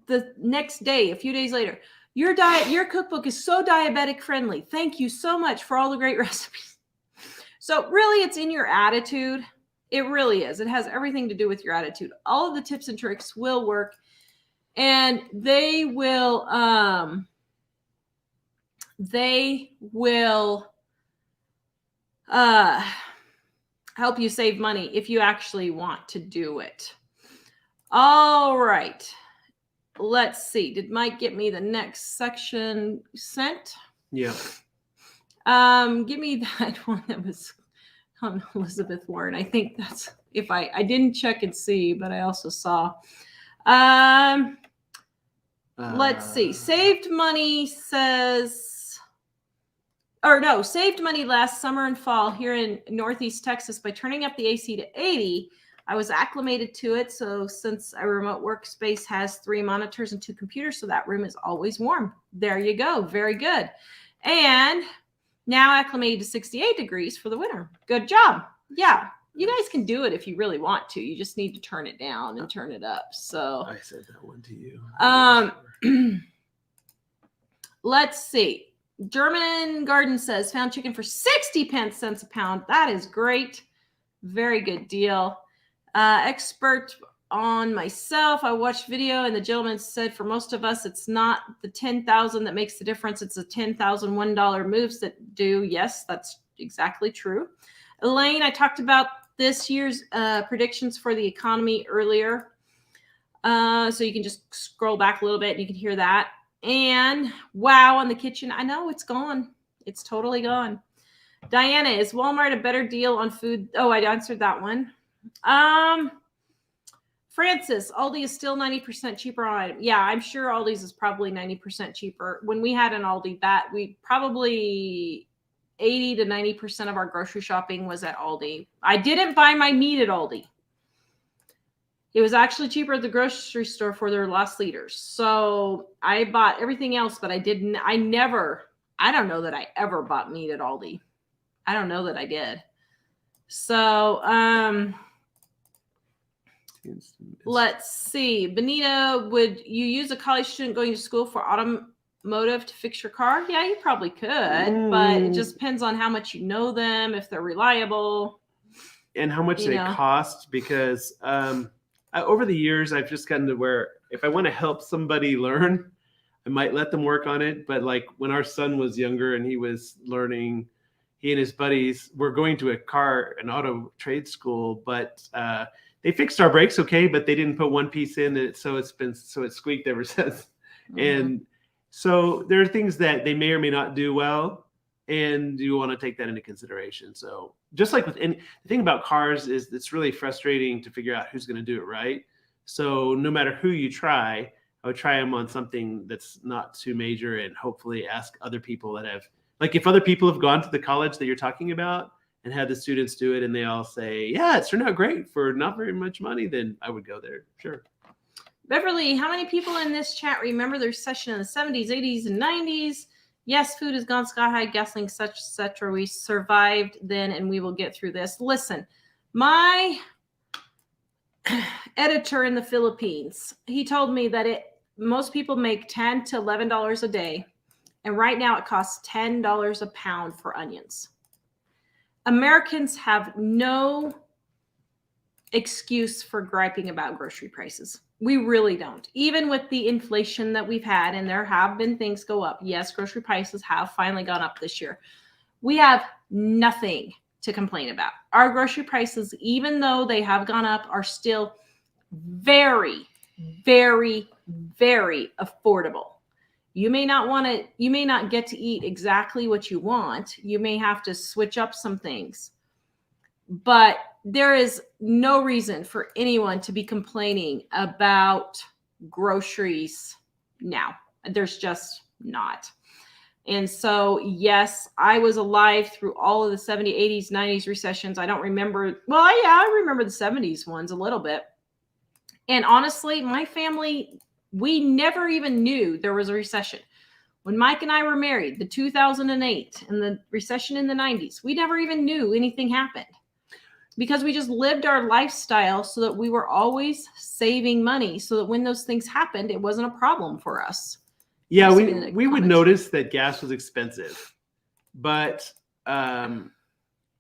the next day, a few days later, Your cookbook is so diabetic friendly. Thank you so much for all the great recipes. So really, it's in your attitude. It really is. It has everything to do with your attitude. All of the tips and tricks will work, and they will help you save money if you actually want to do it. All right. Let's see. Did Mike get me the next section sent? Yeah. Give me that one that was on Elizabeth Warren. I think that's, if I didn't check and see, but I also saw. Let's see. Saved money last summer and fall here in Northeast Texas by turning up the AC to 80. I was acclimated to it. So since a remote workspace has 3 monitors and 2 computers, so that room is always warm. There you go. Very good. And now acclimated to 68 degrees for the winter. Good job. Yeah. You guys can do it if you really want to. You just need to turn it down and turn it up. So I said that one to you. Let's see. German Garden says, found chicken for 60 cents a pound. That is great. Very good deal. Expert on myself. I watched video and the gentleman said for most of us, it's not the 10,000 that makes the difference. It's the $10,001 moves that do. Yes, that's exactly true. Elaine, I talked about this year's predictions for the economy earlier. So you can just scroll back a little bit and you can hear that. And wow, on the kitchen. I know it's gone. It's totally gone. Diana, is Walmart a better deal on food? Oh, I answered that one. Francis, Aldi is still 90% cheaper on item. Yeah, I'm sure Aldi's is probably 90% cheaper. When we had an Aldi, that we probably 80 to 90% of our grocery shopping was at Aldi. I didn't buy my meat at Aldi. It was actually cheaper at the grocery store for their loss leaders. So I bought everything else, but I don't know that I ever bought meat at Aldi. I don't know that I did. So, let's see. Benita, would you use a college student going to school for automotive to fix your car? Yeah, you probably could, but it just depends on how much you know them, if they're reliable. And how much they cost, because over the years, I've just gotten to where if I want to help somebody learn, I might let them work on it. But like when our son was younger and he was learning, he and his buddies were going to an auto trade school, but they fixed our brakes okay, but they didn't put one piece in it, so it squeaked ever since. Mm-hmm. And so there are things that they may or may not do well, and you want to take that into consideration. So just like the thing about cars is it's really frustrating to figure out who's going to do it right. So no matter who you try, I would try them on something that's not too major, and hopefully ask other people that have, like if other people have gone to the college that you're talking about and had the students do it and they all say, yeah, it's turned out great for not very much money, then I would go there. Sure. Beverly, how many people in this chat remember the recession in the 70s, 80s, and 90s? Yes, food has gone sky high, gasoline, etc. We survived then, and we will get through this. Listen, my editor in the Philippines, he told me that most people make $10 to $11 a day, and right now it costs $10 a pound for onions. Americans have no excuse for griping about grocery prices. We really don't. Even with the inflation that we've had, and there have been things go up. Yes, grocery prices have finally gone up this year. We have nothing to complain about. Our grocery prices, even though they have gone up, are still very, very, very affordable. You may not get to eat exactly what you want. You may have to switch up some things. But there is no reason for anyone to be complaining about groceries now. There's just not. And so, yes, I was alive through all of the 70s, 80s, 90s recessions. I don't remember. Well, yeah, I remember the 70s ones a little bit. And honestly, my family, we never even knew there was a recession. When Mike and I were married, the 2008 and the recession in the 90s, we never even knew anything happened because we just lived our lifestyle so that we were always saving money so that when those things happened, it wasn't a problem for us. Yeah, Just in the we would comments. notice that gas was expensive, but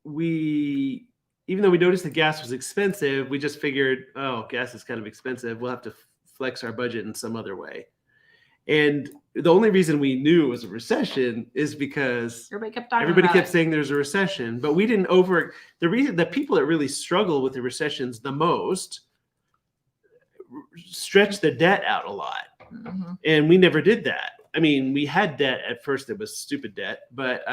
we, even though we noticed that gas was expensive, we just figured, oh, gas is kind of expensive. We'll have to flex our budget in some other way. And the only reason we knew it was a recession is because Everybody kept talking everybody about kept it. saying there's a recession, but we didn't the reason the people that really struggle with the recessions the most stretch the debt out a lot. Mhm. And we never did that. I mean, we had debt at first that was stupid debt, but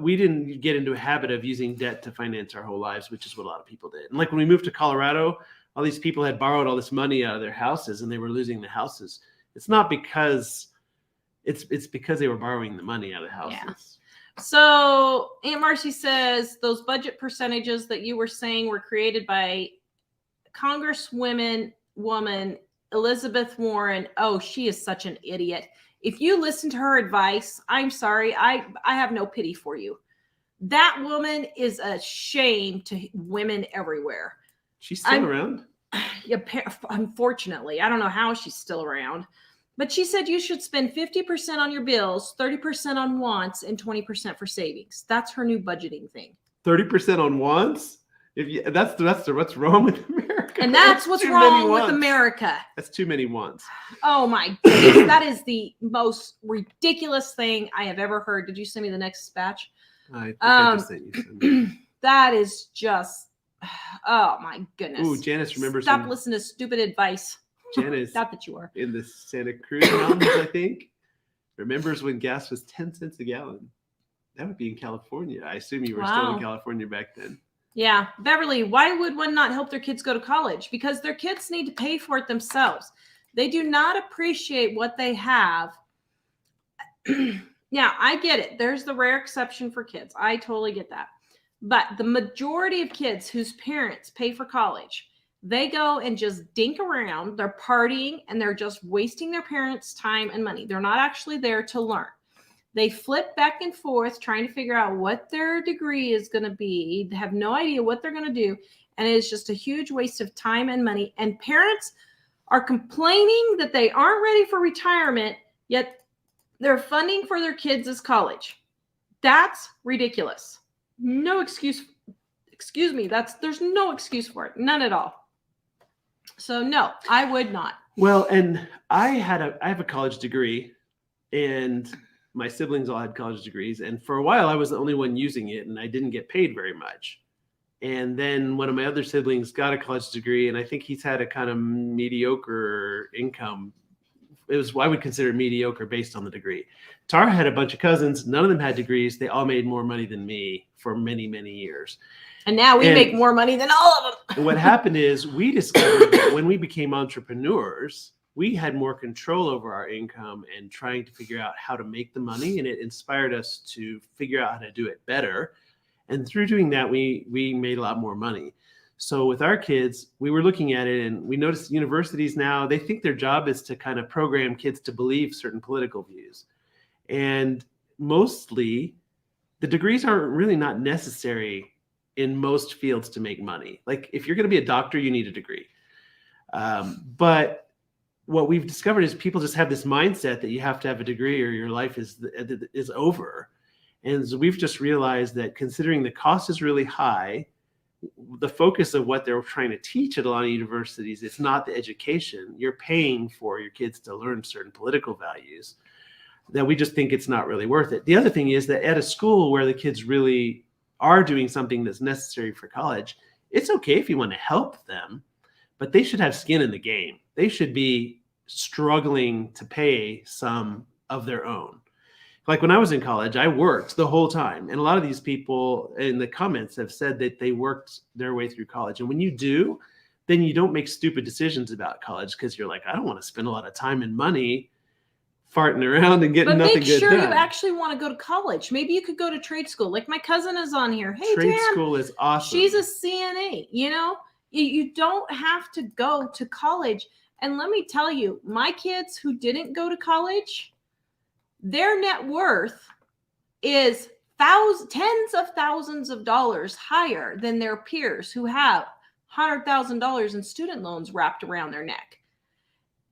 we didn't get into a habit of using debt to finance our whole lives, which is what a lot of people did. And like when we moved to Colorado, all these people had borrowed all this money out of their houses and they were losing the houses. It's not because it's because they were borrowing the money out of the houses. Yeah. So Aunt Marcy says those budget percentages that you were saying were created by Congresswoman Elizabeth Warren. Oh, she is such an idiot. If you listen to her advice, I'm sorry, I have no pity for you. That woman is a shame to women everywhere. She's still around? Unfortunately, I don't know how she's still around. But she said you should spend 50% on your bills, 30% on wants, and 20% for savings. That's her new budgeting thing. 30% on wants? That's what's wrong with America. And that's what's wrong with America. That's too many wants. Oh my goodness. That is the most ridiculous thing I have ever heard. Did you send me the next batch? I think I just sent you some. That is just, oh my goodness. Ooh, Janice remembers. Stop listening to stupid advice. Janice, not that you are. In the Santa Cruz Mountains, I think, remembers when gas was 10 cents a gallon. That would be in California. I assume you were still in California back then. Yeah. Beverly, why would one not help their kids go to college? Because their kids need to pay for it themselves. They do not appreciate what they have. Yeah, I get it. There's the rare exception for kids. I totally get that. But the majority of kids whose parents pay for college, they go and just dink around. They're partying and they're just wasting their parents' time and money. They're not actually there to learn. They flip back and forth trying to figure out what their degree is going to be. They have no idea what they're going to do. And it is just a huge waste of time and money. And parents are complaining that they aren't ready for retirement, yet they're funding for their kids' college. That's ridiculous. No excuse. Excuse me. There's no excuse for it. None at all. So no, I would not. Well, and I have a college degree, and my siblings all had college degrees. And for a while, I was the only one using it, and I didn't get paid very much. And then one of my other siblings got a college degree, and I think he's had a kind of mediocre income. It was what I would consider mediocre based on the degree. Tara had a bunch of cousins. None of them had degrees. They all made more money than me for many, many years. And now we make more money than all of them. And what happened is we discovered that when we became entrepreneurs, we had more control over our income and trying to figure out how to make the money. And it inspired us to figure out how to do it better. And through doing that, we made a lot more money. So with our kids, we were looking at it and we noticed universities now, they think their job is to kind of program kids to believe certain political views. And mostly the degrees are really not necessary in most fields to make money. Like if you're going to be a doctor, you need a degree. But what we've discovered is people just have this mindset that you have to have a degree or your life is over. And so we've just realized that considering the cost is really high, the focus of what they're trying to teach at a lot of universities, it's not the education. You're paying for your kids to learn certain political values that we just think it's not really worth it. The other thing is that at a school where the kids really are doing something that's necessary for college, it's okay if you want to help them, but they should have skin in the game. They should be struggling to pay some of their own. Like when I was in college, I worked the whole time. And a lot of these people in the comments have said that they worked their way through college. And when you do, then you don't make stupid decisions about college because you're like, I don't want to spend a lot of time and money farting around and getting nothing good done. But make sure you actually want to go to college. Maybe you could go to trade school. Like my cousin is on here. Hey, trade school is awesome. She's a CNA. You know, you don't have to go to college. And let me tell you, my kids who didn't go to college, their net worth is tens of thousands of dollars higher than their peers who have $100,000 in student loans wrapped around their neck.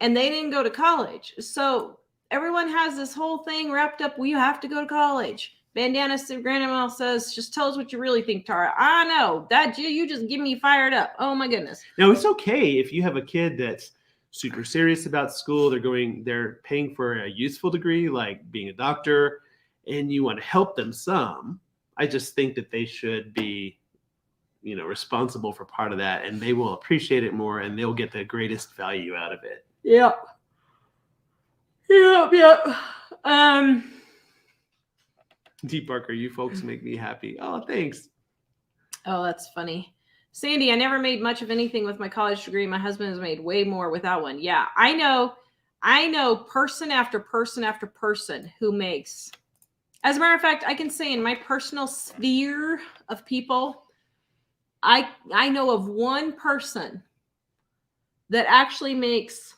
And they didn't go to college. So everyone has this whole thing wrapped up. Well, you have to go to college. Bandana Grandma says, just tell us what you really think, Tara. I know that you just get me fired up. Oh my goodness. Now it's okay if you have a kid that's super serious about school. They're paying for a useful degree, like being a doctor, and you want to help them some. I just think that they should be, responsible for part of that, and they will appreciate it more, and they'll get the greatest value out of it. Yep. Deep Barker, you folks make me happy. Oh, thanks. Oh, that's funny. Sandy, I never made much of anything with my college degree. My husband has made way more without one. Yeah, I know person after person after person who makes. As a matter of fact, I can say in my personal sphere of people, I know of one person that actually makes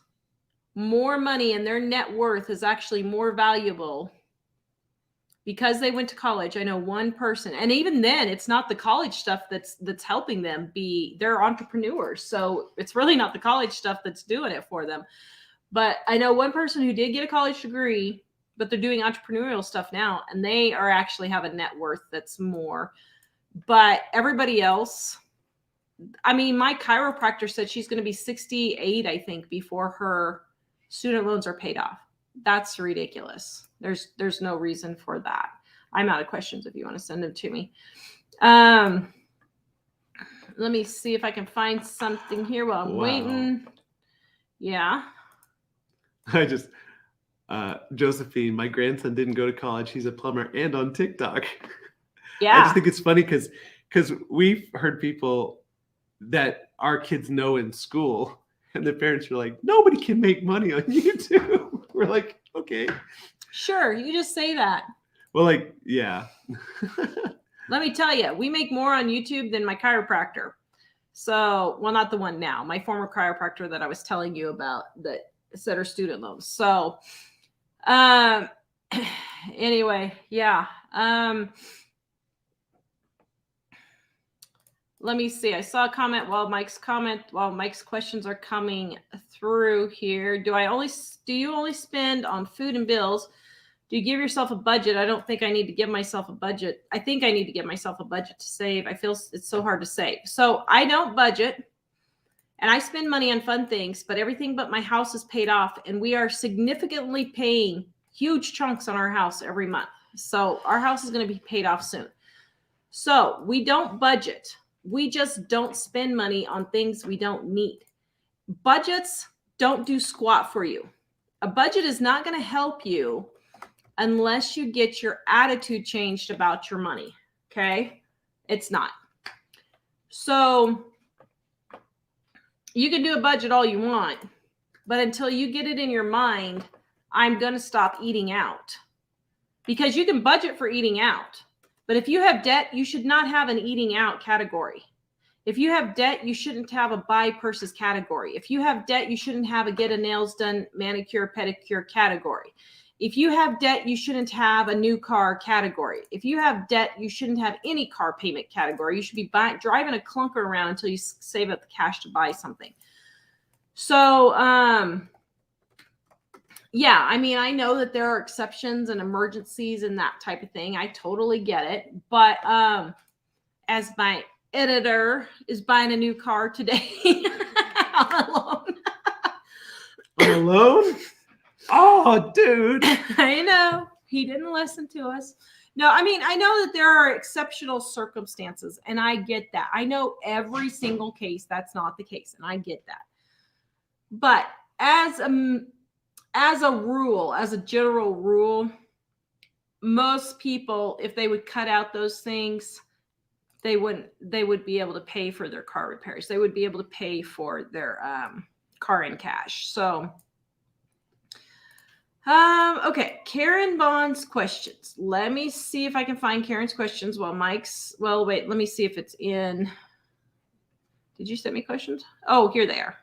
more money and their net worth is actually more valuable because they went to college. I know one person, and even then it's not the college stuff that's helping them be, they're entrepreneurs. So it's really not the college stuff that's doing it for them. But I know one person who did get a college degree, but they're doing entrepreneurial stuff now, and they are actually have a net worth that's more. But everybody else, I mean, my chiropractor said she's going to be 68, I think, before her student loans are paid off. That's ridiculous. There's no reason for that. I'm out of questions if you want to send them to me. Let me see if I can find something here while I'm waiting. Yeah. Josephine, my grandson didn't go to college. He's a plumber and on TikTok. Yeah. I just think it's funny because we've heard people that our kids know in school, and the parents are like, nobody can make money on YouTube. We're like, okay. Sure, you just say that. Well, yeah. Let me tell you, we make more on YouTube than my chiropractor. So, well, not the one now, my former chiropractor that I was telling you about that said her student loans. So, anyway, yeah. Let me see. I saw a comment while Mike's questions are coming through here. Do you only spend on food and bills? Do you give yourself a budget? I don't think I need to give myself a budget. I think I need to give myself a budget to save. I feel it's so hard to save. So I don't budget, and I spend money on fun things, but everything but my house is paid off, and we are significantly paying huge chunks on our house every month. So our house is going to be paid off soon. So we don't budget. We just don't spend money on things we don't need. Budgets don't do squat for you. A budget is not going to help you unless you get your attitude changed about your money. Okay? It's not. So you can do a budget all you want, but until you get it in your mind, I'm going to stop eating out. Because you can budget for eating out. But if you have debt, you should not have an eating out category. If you have debt, you shouldn't have a buy purses category. If you have debt, you shouldn't have a get a nails done, manicure, pedicure category. If you have debt, you shouldn't have a new car category. If you have debt, you shouldn't have any car payment category. You should be driving a clunker around until you save up the cash to buy something. So, yeah, I mean, I know that there are exceptions and emergencies and that type of thing. I totally get it. But as my editor is buying a new car today on a loan. On a loan? Oh, dude. I know. He didn't listen to us. No, I mean, I know that there are exceptional circumstances, and I get that. I know every single case that's not the case, and I get that. But as a rule, as a general rule, most people, if they would cut out those things, they would be able to pay for their car repairs. They would be able to pay for their car in cash. So, okay. Karen Bond's questions. Let me see if I can find Karen's questions while wait, let me see if it's in. Did you send me questions? Oh, here they are.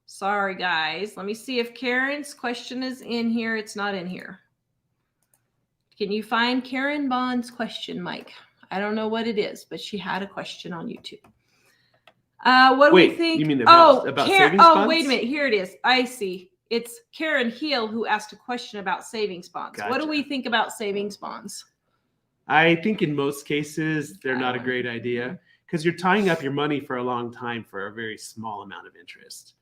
Sorry, guys. Let me see if Karen's question is in here. It's not in here. Can you find Karen Bond's question, Mike? I don't know what it is, but she had a question on YouTube. What do we think? You mean about savings funds? Oh, wait a minute. Here it is. I see. it's Karen Heel who asked a question about savings bonds. What do Gotcha. we think about savings bonds? I think in most cases, they're I not a don't- great idea because you're tying up your money for a long time for a very small amount of interest.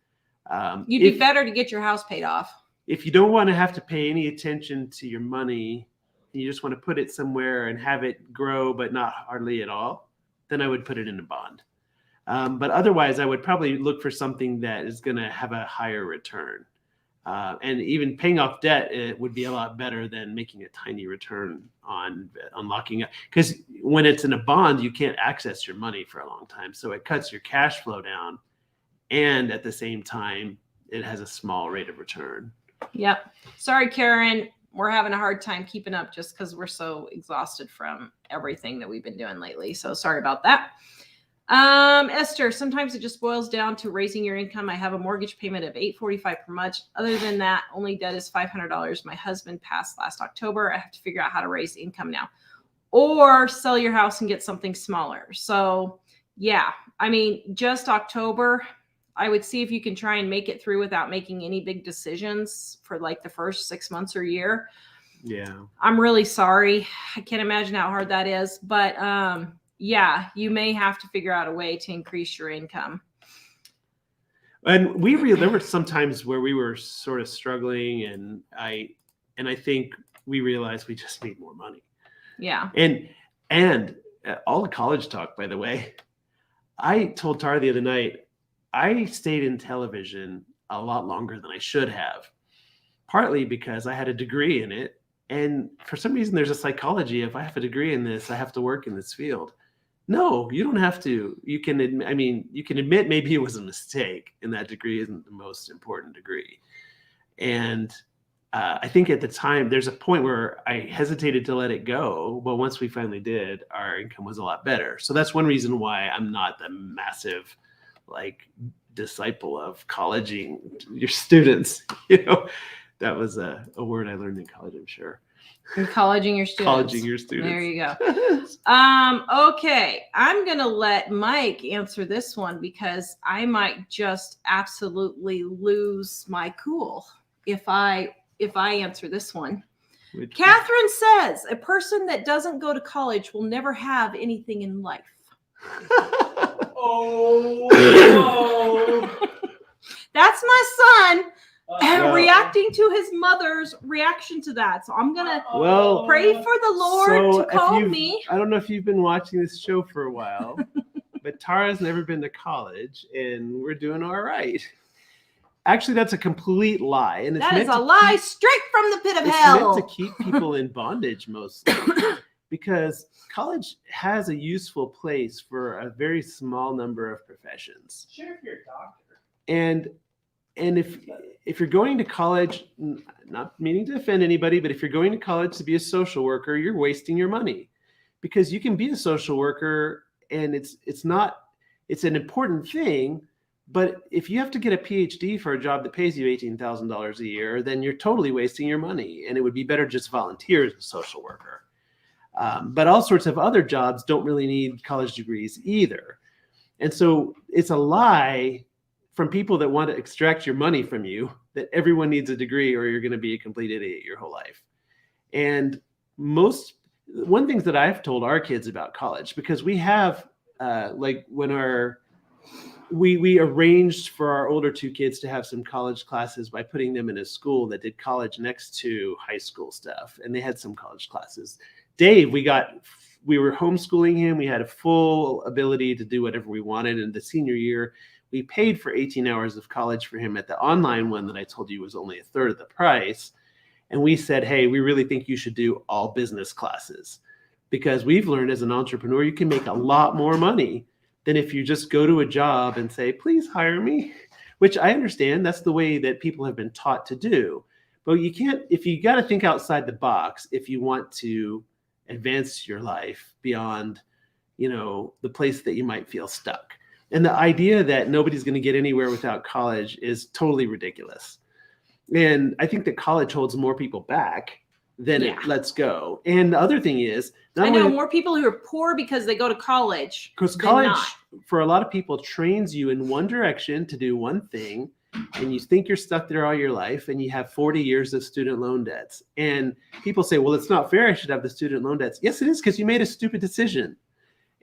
You'd be better to get your house paid off. If you don't want to have to pay any attention to your money, and you just want to put it somewhere and have it grow, but not hardly at all, then I would put it in a bond. But otherwise, I would probably look for something that is going to have a higher return. And even paying off debt, it would be a lot better than making a tiny return on locking up. Because when it's in a bond, you can't access your money for a long time. So it cuts your cash flow down. And at the same time, it has a small rate of return. Yep. Sorry, Karen. We're having a hard time keeping up just because we're so exhausted from everything that we've been doing lately. So sorry about that. Esther, sometimes it just boils down to raising your income. I have a mortgage payment of $845 per month. Other than that, only debt is $500. My husband passed last October. I have to figure out how to raise income now, or sell your house and get something smaller. So yeah, I mean, just October, I would see if you can try and make it through without making any big decisions for like the first 6 months or year. Yeah. I'm really sorry. I can't imagine how hard that is, but, yeah, you may have to figure out a way to increase your income. And there were some times where we were sort of struggling, and I think we realized we just need more money. Yeah. And all the college talk, by the way, I told Tara the other night, I stayed in television a lot longer than I should have, partly because I had a degree in it. And for some reason, there's a psychology. If I have a degree in this, I have to work in this field. No, you don't have to. You can admit maybe it was a mistake, and that degree isn't the most important degree. And I think at the time, there's a point where I hesitated to let it go. But once we finally did, our income was a lot better. So that's one reason why I'm not the massive, disciple of colleging your students. That was a word I learned in college, I'm sure. You're colleging your students. Colleging your students. There you go. Okay. I'm going to let Mike answer this one because I might just absolutely lose my cool if I answer this one. Catherine says a person that doesn't go to college will never have anything in life. Oh, no. That's my son reacting to his mother's reaction to that. So I'm going to pray for the Lord to calm me. I don't know if you've been watching this show for a while, but Tara's never been to college, and we're doing all right. Actually, that's a complete lie. And that is a lie straight from the pit of hell. It's meant to keep people in bondage mostly. Because college has a useful place for a very small number of professions. Sure, if you're a doctor. And if you're going to college, not meaning to offend anybody, but if you're going to college to be a social worker, you're wasting your money, because you can be a social worker and it's an important thing. But if you have to get a PhD for a job that pays you $18,000 a year, then you're totally wasting your money. And it would be better just volunteer as a social worker. But all sorts of other jobs don't really need college degrees either. And so it's a lie from people that want to extract your money from you that everyone needs a degree or you're going to be a complete idiot your whole life. And one thing that I've told our kids about college, because we have we arranged for our older two kids to have some college classes by putting them in a school that did college next to high school stuff. And they had some college classes. Dave, we were homeschooling him. We had a full ability to do whatever we wanted. And the senior year, we paid for 18 hours of college for him at the online one that I told you was only a third of the price. And we said, hey, we really think you should do all business classes, because we've learned as an entrepreneur, you can make a lot more money than if you just go to a job and say, please hire me, which I understand. That's the way that people have been taught to do. But you got to think outside the box if you want to advance your life beyond, the place that you might feel stuck. And the idea that nobody's going to get anywhere without college is totally ridiculous. And I think that college holds more people back than it lets go. And the other thing is, I know more people who are poor because they go to college. Because college, for a lot of people, trains you in one direction to do one thing. and you think you're stuck there all your life, and you have 40 years of student loan debts. And people say, well, it's not fair. I should have the student loan debts. Yes, it is, because you made a stupid decision.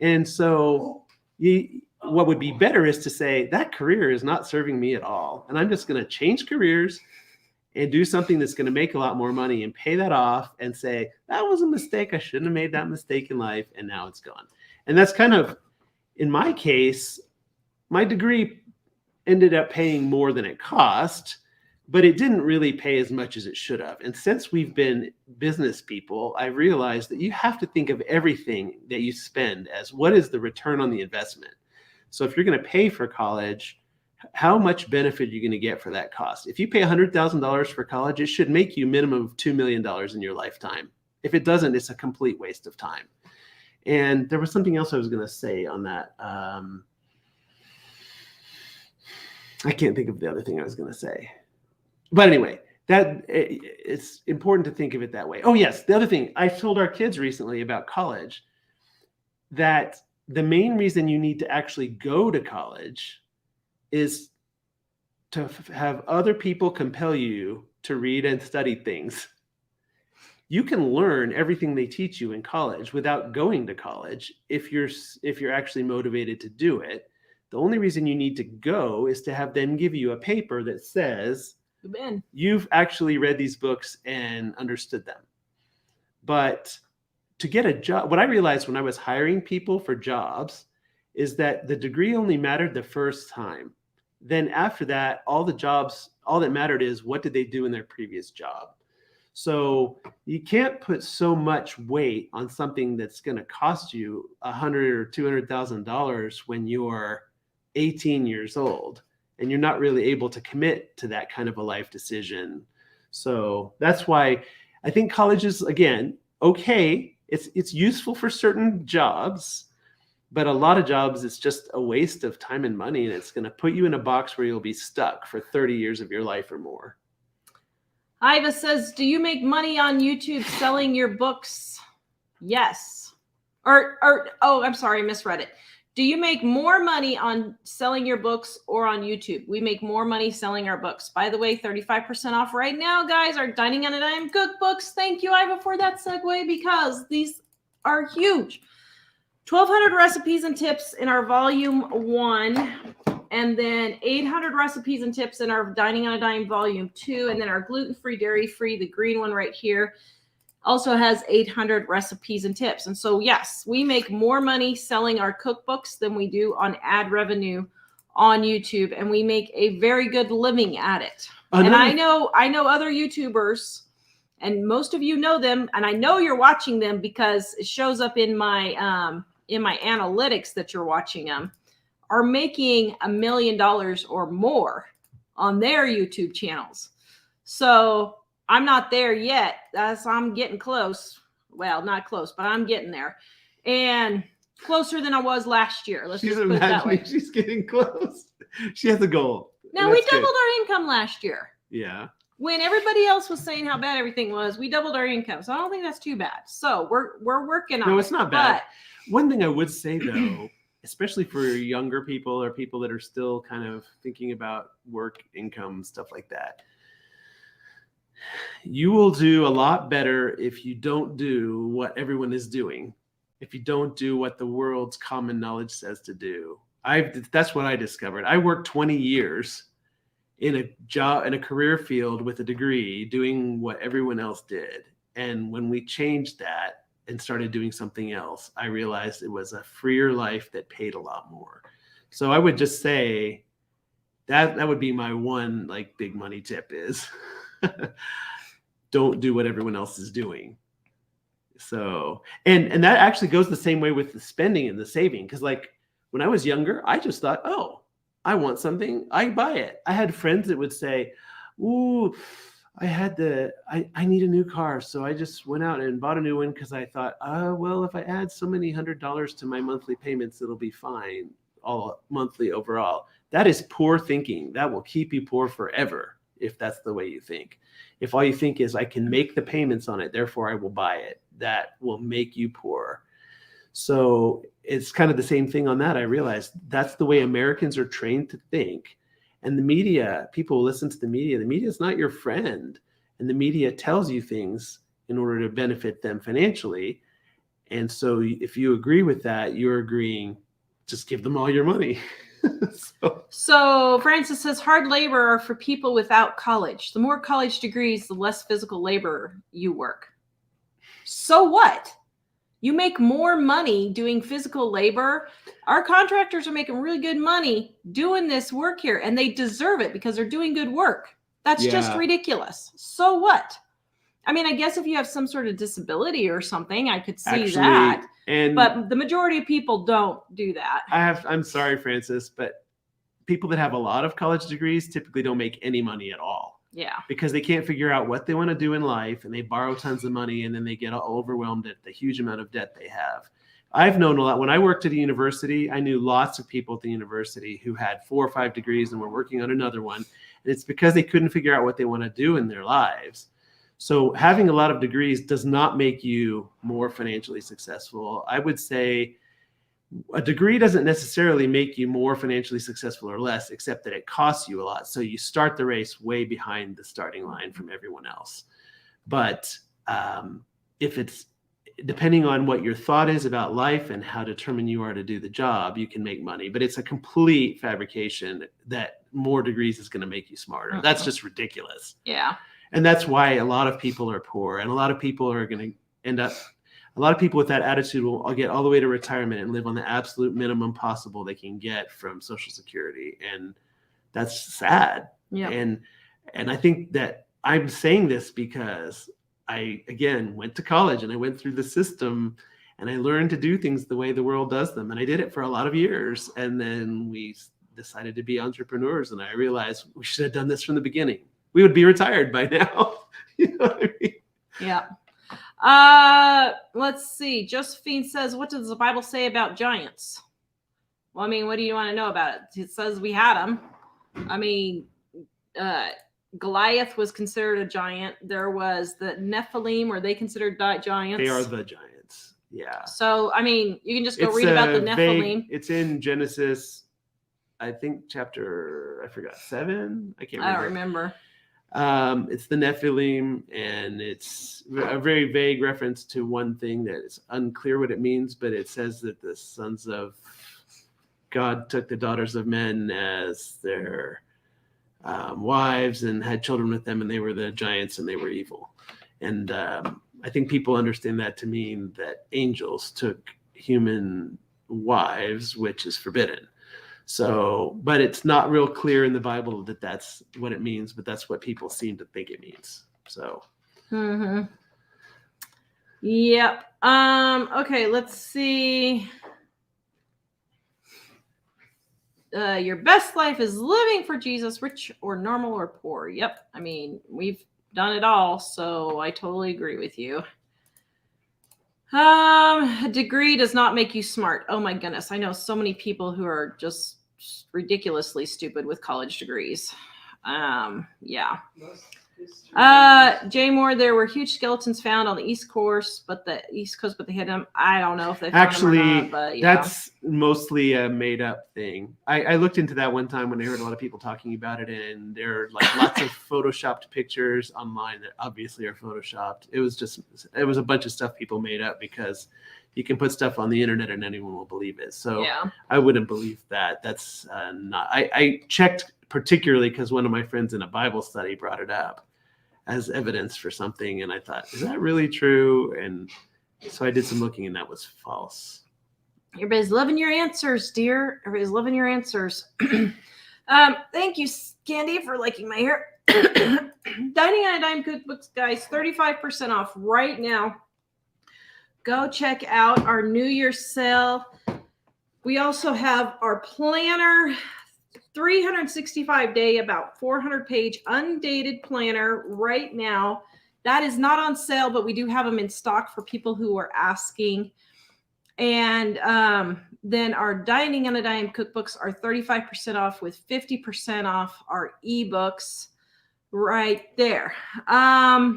And so what would be better is to say, that career is not serving me at all, and I'm just going to change careers and do something that's going to make a lot more money and pay that off and say, that was a mistake. I shouldn't have made that mistake in life, and now it's gone. And that's kind of, in my case, my degree ended up paying more than it cost, but it didn't really pay as much as it should have. And since we've been business people, I've realized that you have to think of everything that you spend as, what is the return on the investment? So if you're going to pay for college, how much benefit are you going to get for that cost? If you pay $100,000 for college, it should make you minimum of $2 million in your lifetime. If it doesn't, it's a complete waste of time. And there was something else I was going to say on that. I can't think of the other thing I was going to say. But anyway, it's important to think of it that way. Oh, yes. The other thing, I've told our kids recently about college, that the main reason you need to actually go to college is to have other people compel you to read and study things. You can learn everything they teach you in college without going to college if you're actually motivated to do it. The only reason you need to go is to have them give you a paper that says you've actually read these books and understood them. But to get a job, what I realized when I was hiring people for jobs is that the degree only mattered the first time. Then after that, all that mattered is, what did they do in their previous job? So you can't put so much weight on something that's going to cost you $100,000 or $200,000 when you're 18 years old and you're not really able to commit to that kind of a life decision. So that's why I think college is, again, okay. It's useful for certain jobs, but a lot of jobs, it's just a waste of time and money, and it's going to put you in a box where you'll be stuck for 30 years of your life or more. Iva says, do you make money on YouTube selling your books? Yes. Oh, I'm sorry, I misread it. Do you make more money on selling your books or on YouTube? We make more money selling our books. By the way, 35% off right now, guys. Our Dining on a Dime cookbooks. Thank you, Iva, for that segue, because these are huge. 1,200 recipes and tips in our volume 1, and then 800 recipes and tips in our Dining on a Dime volume 2, and then our gluten-free, dairy-free, the green one right here, also has 800 recipes and tips. And so, yes, we make more money selling our cookbooks than we do on ad revenue on YouTube, and we make a very good living at it. And I know other YouTubers, and most of you know them, and I know you're watching them because it shows up in my analytics that you're watching them, are making $1 million or more on their YouTube channels. So I'm not there yet. I'm getting close. Well, not close, but I'm getting there, and closer than I was last year. Let's just put it that way. She's getting close. She has a goal. Now, we doubled our income last year. Yeah. When everybody else was saying how bad everything was, we doubled our income. So I don't think that's too bad. So we're working on it. No, it's not bad. One thing I would say, though, especially for younger people or people that are still kind of thinking about work, income, stuff like that, you will do a lot better if you don't do what everyone is doing, if you don't do what the world's common knowledge says to do. That's what I discovered. I worked 20 years in a job, in a career field with a degree, doing what everyone else did. And when we changed that and started doing something else, I realized it was a freer life that paid a lot more. So I would just say that would be my one big money tip is don't do what everyone else is doing. So, and that actually goes the same way with the spending and the saving. Because when I was younger, I just thought, oh, I want something, I buy it. I had friends that would say, ooh, I need a new car. So I just went out and bought a new one because I thought, well, if I add so many $100 to my monthly payments, it'll be fine all monthly overall. That is poor thinking. That will keep you poor forever if that's the way you think. If all you think is I can make the payments on it, therefore I will buy it, that will make you poor. So it's kind of the same thing on that. I realized that's the way Americans are trained to think. And the media, people listen to the media. The media is not your friend. And the media tells you things in order to benefit them financially. And so if you agree with that, you're agreeing, just give them all your money. So Francis says hard labor are for people without college. The more college degrees, the less physical labor you work. So what? You make more money doing physical labor. Our contractors are making really good money doing this work here, and they deserve it because they're doing good work. That's just ridiculous. So what? I mean, I guess if you have some sort of disability or something, I could see that. But the majority of people don't do that. I'm sorry, Francis, but people that have a lot of college degrees typically don't make any money at all. Yeah. Because they can't figure out what they want to do in life, and they borrow tons of money, and then they get all overwhelmed at the huge amount of debt they have. I've known a lot. When I worked at a university, I knew lots of people at the university who had 4 or 5 degrees and were working on another one. And it's because they couldn't figure out what they want to do in their lives. So having a lot of degrees does not make you more financially successful. I would say a degree doesn't necessarily make you more financially successful or less, except that it costs you a lot. So you start the race way behind the starting line from everyone else. But if it's depending on what your thought is about life and how determined you are to do the job, you can make money. But it's a complete fabrication that more degrees is going to make you smarter. That's just ridiculous. Yeah. And that's why a lot of people are poor, and a lot of people are going to end up, a lot of people with that attitude will get all the way to retirement and live on the absolute minimum possible they can get from Social Security. And that's sad. Yeah. And I think that I'm saying this because I, again, went to college and I went through the system and I learned to do things the way the world does them. And I did it for a lot of years. And then we decided to be entrepreneurs. And I realized we should have done this from the beginning. We would be retired by now. You know what I mean? Yeah. Let's see. Josephine says, what does the Bible say about giants? Well, I mean, what do you want to know about it? It says we had them. I mean, Goliath was considered a giant. There was the Nephilim, were they considered giants? They are the giants. Yeah. So, I mean, you can just go read about the Nephilim. It's in Genesis, I think chapter, I forgot, 7? I can't remember. I don't remember. It's the Nephilim, and it's a very vague reference to one thing that is unclear what it means, but it says that the sons of God took the daughters of men as their wives and had children with them, and they were the giants and they were evil. And I think people understand that to mean that angels took human wives, which is forbidden. So, but it's not real clear in the Bible that that's what it means, but that's what people seem to think it means. So. Mm-hmm. Yep. Okay, let's see. Your best life is living for Jesus, rich or normal or poor. Yep. I mean, we've done it all, so I totally agree with you. A degree does not make you smart. Oh my goodness. I know so many people who are just ridiculously stupid with college degrees. Yeah. Jay Moore, there were huge skeletons found on the East Coast, but they had them. I don't know if they found them or not, but yeah. That's mostly a made up thing. I looked into that one time when I heard a lot of people talking about it, and there are like lots of photoshopped pictures online that obviously are photoshopped. It was a bunch of stuff people made up because you can put stuff on the internet and anyone will believe it. So yeah. I wouldn't believe that. That's not, I checked particularly because one of my friends in a Bible study brought it up as evidence for something. And I thought, is that really true? And so I did some looking, and that was false. Everybody's loving your answers, dear. Everybody's loving your answers. Thank you, Candy, for liking my hair. Dining on a Dime Cookbooks, guys, 35% off right now. Go check out our New Year's sale. We also have our planner, 365-day, about 400-page undated planner right now. That is not on sale, but we do have them in stock for people who are asking. And then our Dining on a Dime cookbooks are 35% off with 50% off our ebooks right there. All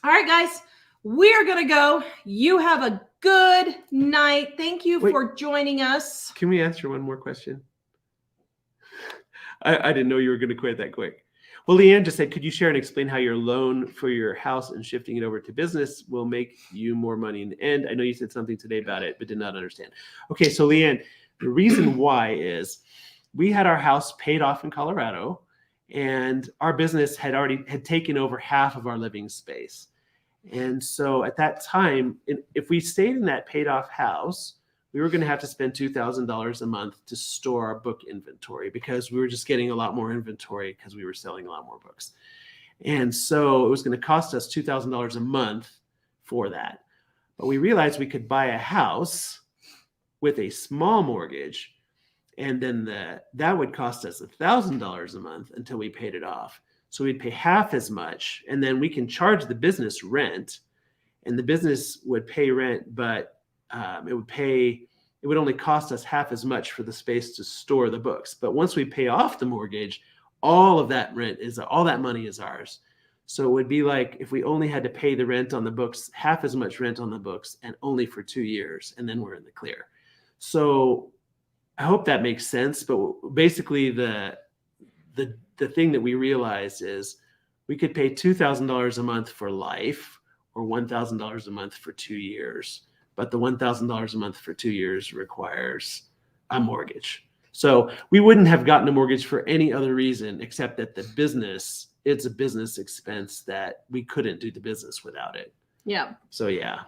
right, guys, we are going to go. You have a good night. Thank you for joining us. Can we answer one more question? I didn't know you were going to quit that quick. Well, Leanne just said, could you share and explain how your loan for your house and shifting it over to business will make you more money in the end? I know you said something today about it, but did not understand. Okay, so Leanne, the reason why is we had our house paid off in Colorado, and our business had taken over half of our living space. And so at that time, if we stayed in that paid off house, we were going to have to spend $2,000 a month to store our book inventory because we were just getting a lot more inventory because we were selling a lot more books. And so it was going to cost us $2,000 a month for that. But we realized we could buy a house with a small mortgage, and then that would cost us $1,000 a month until we paid it off. So we'd pay half as much, and then we can charge the business rent, and the business would pay rent, but it would only cost us half as much for the space to store the books. But once we pay off the mortgage, all that money is ours. So it would be like if we only had to pay the rent on the books, half as much rent on the books, and only for 2 years, and then we're in the clear. So I hope that makes sense. But basically the thing that we realized is we could pay $2,000 a month for life or $1,000 a month for 2 years. But the $1,000 a month for 2 years requires a mortgage. So we wouldn't have gotten a mortgage for any other reason except that it's a business expense that we couldn't do the business without it. Yeah. So yeah.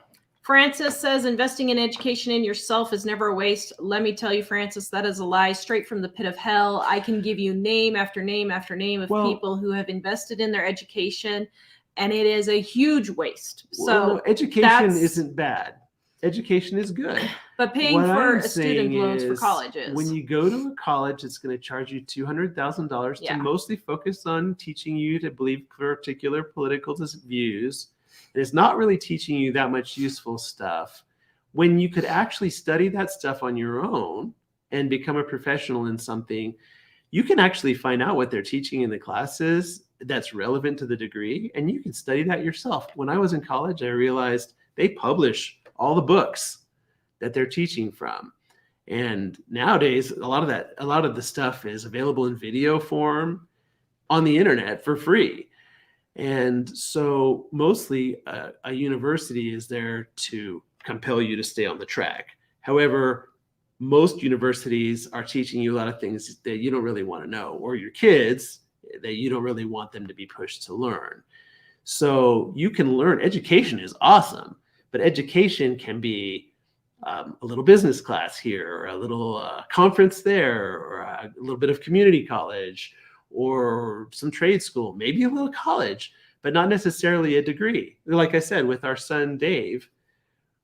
Francis says investing in education in yourself is never a waste. Let me tell you, Francis, that is a lie straight from the pit of hell. I can give you name after name after name of people who have invested in their education, and it is a huge waste. So education isn't bad. Education is good. But paying for student loans for colleges. When you go to a college, it's going to charge you $200,000 to mostly focus on teaching you to believe particular political views. And it's not really teaching you that much useful stuff. When you could actually study that stuff on your own and become a professional in something, you can actually find out what they're teaching in the classes that's relevant to the degree, and you can study that yourself. When I was in college, I realized they publish all the books that they're teaching from. And nowadays, a lot of the stuff is available in video form on the internet for free. And so mostly a university is there to compel you to stay on the track. However, most universities are teaching you a lot of things that you don't really want to know, or your kids that you don't really want them to be pushed to learn. So you can learn. Education is awesome. But education can be a little business class here, or a little conference there, or a little bit of community college, or some trade school, maybe a little college, but not necessarily a degree. Like I said, with our son, Dave,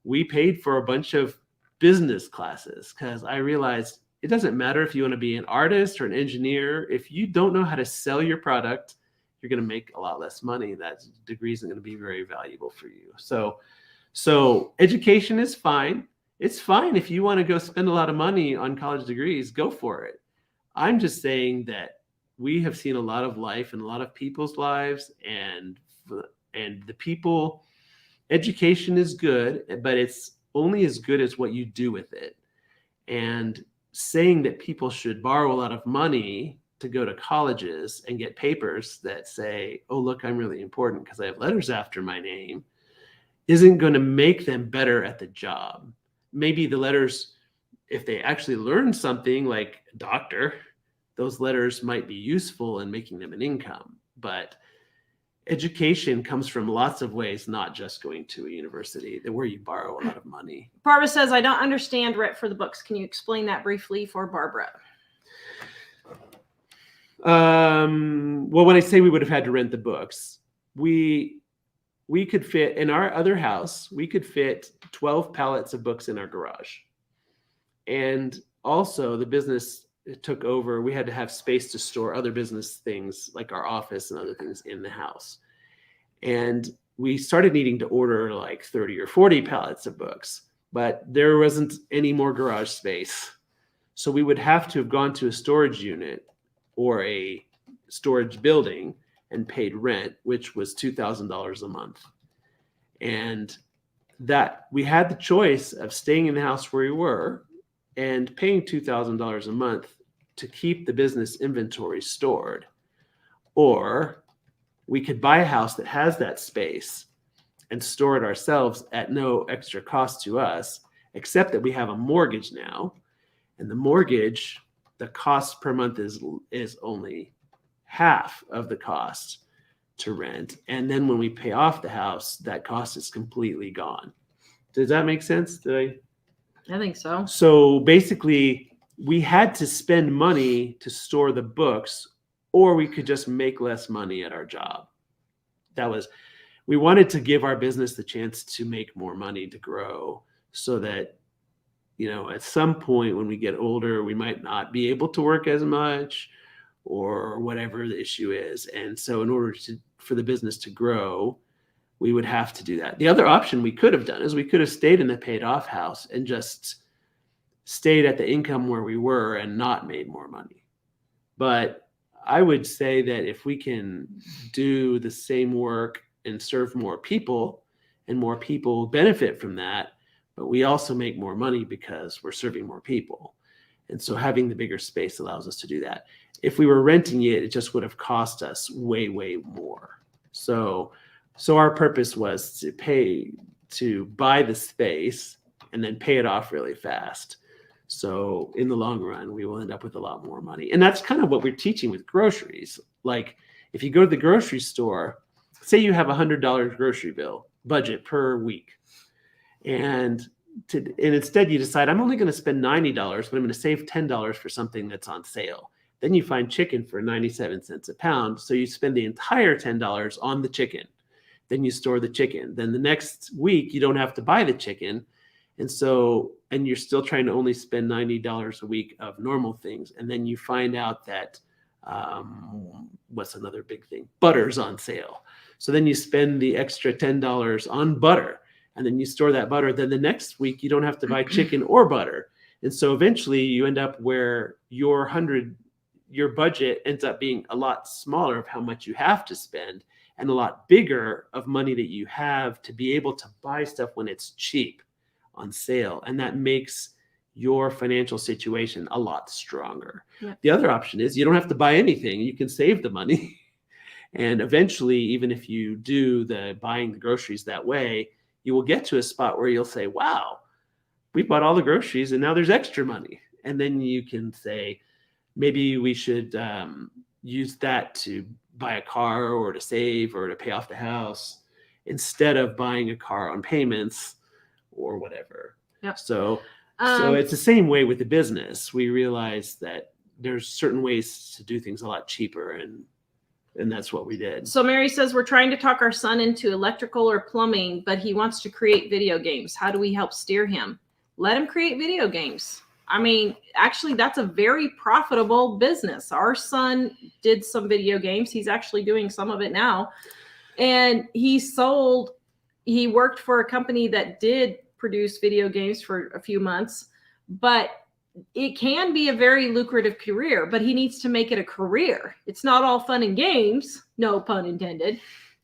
we paid for a bunch of business classes because I realized it doesn't matter if you want to be an artist or an engineer. If you don't know how to sell your product, you're going to make a lot less money. That degree isn't going to be very valuable for you. So education is fine. It's fine if you want to go spend a lot of money on college degrees, go for it. I'm just saying that we have seen a lot of life in a lot of people's lives, and the people, education is good, but it's only as good as what you do with it. And saying that people should borrow a lot of money to go to colleges and get papers that say, oh, look, I'm really important because I have letters after my name, isn't going to make them better at the job. Maybe the letters, if they actually learn something like doctor, those letters might be useful in making them an income. But education comes from lots of ways, not just going to a university where you borrow a lot of money. Barbara says, I don't understand rent for the books. Can you explain that briefly for Barbara? Well, when I say we would have had to rent the books, we could fit in our other house, we could fit 12 pallets of books in our garage. And also the business took over. We had to have space to store other business things like our office and other things in the house. And we started needing to order like 30 or 40 pallets of books, but there wasn't any more garage space. So we would have to have gone to a storage unit or a storage building and paid rent, which was $2,000 a month. And that we had the choice of staying in the house where we were and paying $2,000 a month to keep the business inventory stored. Or we could buy a house that has that space and store it ourselves at no extra cost to us, except that we have a mortgage now. And the mortgage, the cost per month is only half of the cost to rent. And then when we pay off the house, that cost is completely gone. Does that make sense? I think so. So basically, we had to spend money to store the books, or we could just make less money at our job. We wanted to give our business the chance to make more money, to grow, so that, at some point when we get older, we might not be able to work as much, or whatever the issue is. And so in order for the business to grow, we would have to do that. The other option we could have done is we could have stayed in the paid off house and just stayed at the income where we were and not made more money. But I would say that if we can do the same work and serve more people, and more people benefit from that, but we also make more money because we're serving more people. And so having the bigger space allows us to do that. If we were renting it, it just would have cost us way, way more. So our purpose was to buy the space and then pay it off really fast. So in the long run, we will end up with a lot more money. And that's kind of what we're teaching with groceries. Like if you go to the grocery store, say you have $100 grocery bill budget per week. And instead you decide, I'm only going to spend $90, but I'm going to save $10 for something that's on sale. Then you find chicken for 97 cents a pound. So you spend the entire $10 on the chicken. Then you store the chicken. Then the next week, you don't have to buy the chicken. And you're still trying to only spend $90 a week of normal things. And then you find out that, what's another big thing? Butter's on sale. So then you spend the extra $10 on butter, and then you store that butter. Then the next week, you don't have to buy chicken or butter. And so eventually you end up where your budget ends up being a lot smaller of how much you have to spend, and a lot bigger of money that you have to be able to buy stuff when it's cheap on sale. And that makes your financial situation a lot stronger. Yeah. The other option is you don't have to buy anything. You can save the money. And eventually, even if you do buying the groceries that way, you will get to a spot where you'll say, wow, we bought all the groceries and now there's extra money. And then you can say, maybe we should use that to buy a car, or to save, or to pay off the house, instead of buying a car on payments or whatever. Yep. So it's the same way with the business. We realize that there's certain ways to do things a lot cheaper, and that's what we did. So Mary says, we're trying to talk our son into electrical or plumbing, but he wants to create video games. How do we help steer him? Let him create video games. I mean, actually, that's a very profitable business. Our son did some video games. He's actually doing some of it now. And he worked for a company that did produce video games for a few months, but it can be a very lucrative career, but he needs to make it a career. It's not all fun and games, no pun intended,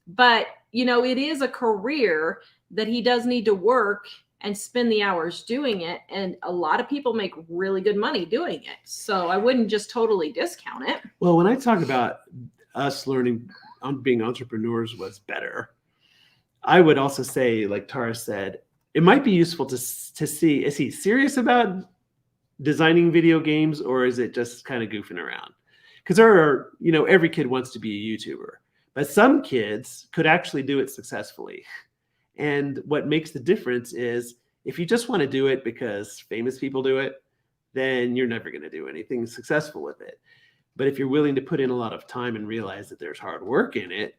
but it is a career that he does need to work and spend the hours doing it. And a lot of people make really good money doing it. So I wouldn't just totally discount it. Well, when I talk about us learning on being entrepreneurs was better, I would also say, like Tara said, it might be useful to see, is he serious about designing video games, or is it just kind of goofing around? Because there are, every kid wants to be a YouTuber, but some kids could actually do it successfully. And what makes the difference is if you just want to do it because famous people do it, then you're never going to do anything successful with it. But if you're willing to put in a lot of time and realize that there's hard work in it,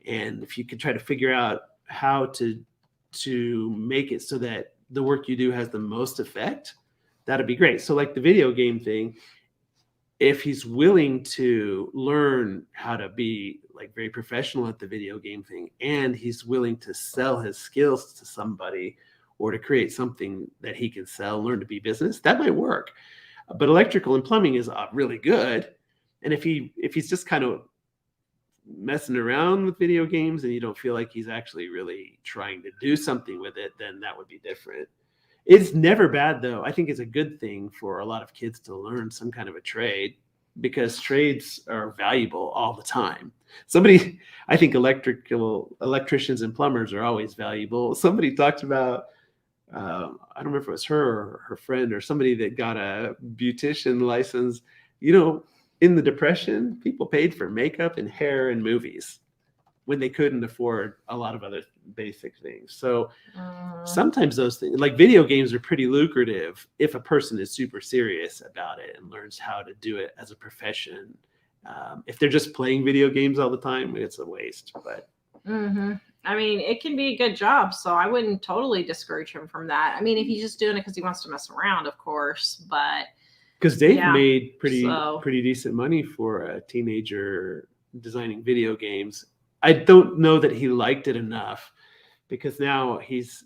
and if you could try to figure out how to make it so that the work you do has the most effect, that'd be great. So like the video game thing, if he's willing to learn how to be like very professional at the video game thing, and he's willing to sell his skills to somebody, or to create something that he can sell, learn to be business, that might work. But electrical and plumbing is really good. And if he's just kind of messing around with video games and you don't feel like he's actually really trying to do something with it, then that would be different. It's never bad though. I think it's a good thing for a lot of kids to learn some kind of a trade, because trades are valuable all the time. I think electricians and plumbers are always valuable. Somebody talked about, I don't remember if it was her or her friend or somebody that got a beautician license. In the Depression, people paid for makeup and hair and movies when they couldn't afford a lot of other basic things. So sometimes those things, like video games, are pretty lucrative if a person is super serious about it and learns how to do it as a profession. If they're just playing video games all the time, it's a waste. But I mean, it can be a good job, so I wouldn't totally discourage him from that. I mean, if he's just doing it because he wants to mess around, of course, but because they've Yeah, made so- pretty decent money for a teenager designing video games. I don't know that he liked it enough, because now he's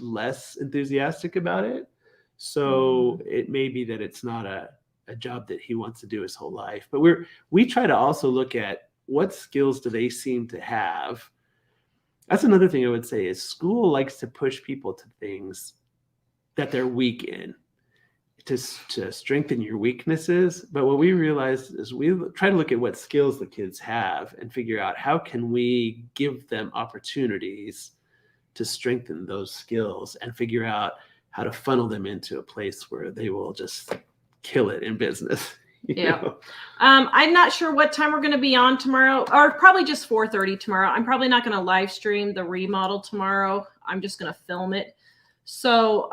less enthusiastic about it. So it may be that it's not a job that he wants to do his whole life. But we try to also look at what skills do they seem to have. That's another thing I would say is school likes to push people to things that they're weak in, to strengthen your weaknesses. But what we realize is we try to look at what skills the kids have and figure out how can we give them opportunities to strengthen those skills and figure out how to funnel them into a place where they will just kill it in business. Yeah. I'm not sure what time we're going to be on tomorrow, or probably just 4:30 tomorrow. I'm probably not going to live stream the remodel tomorrow. I'm just going to film it. So,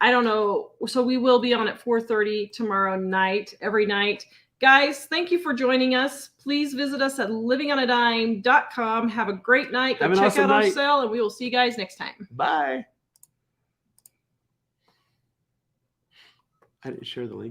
I don't know. So we will be on at 4:30 tomorrow night, every night. Guys, thank you for joining us. Please visit us at livingonadime.com. Have a great night. Go Have an check awesome out our night. sale, and we will see you guys next time. Bye. I didn't share the link.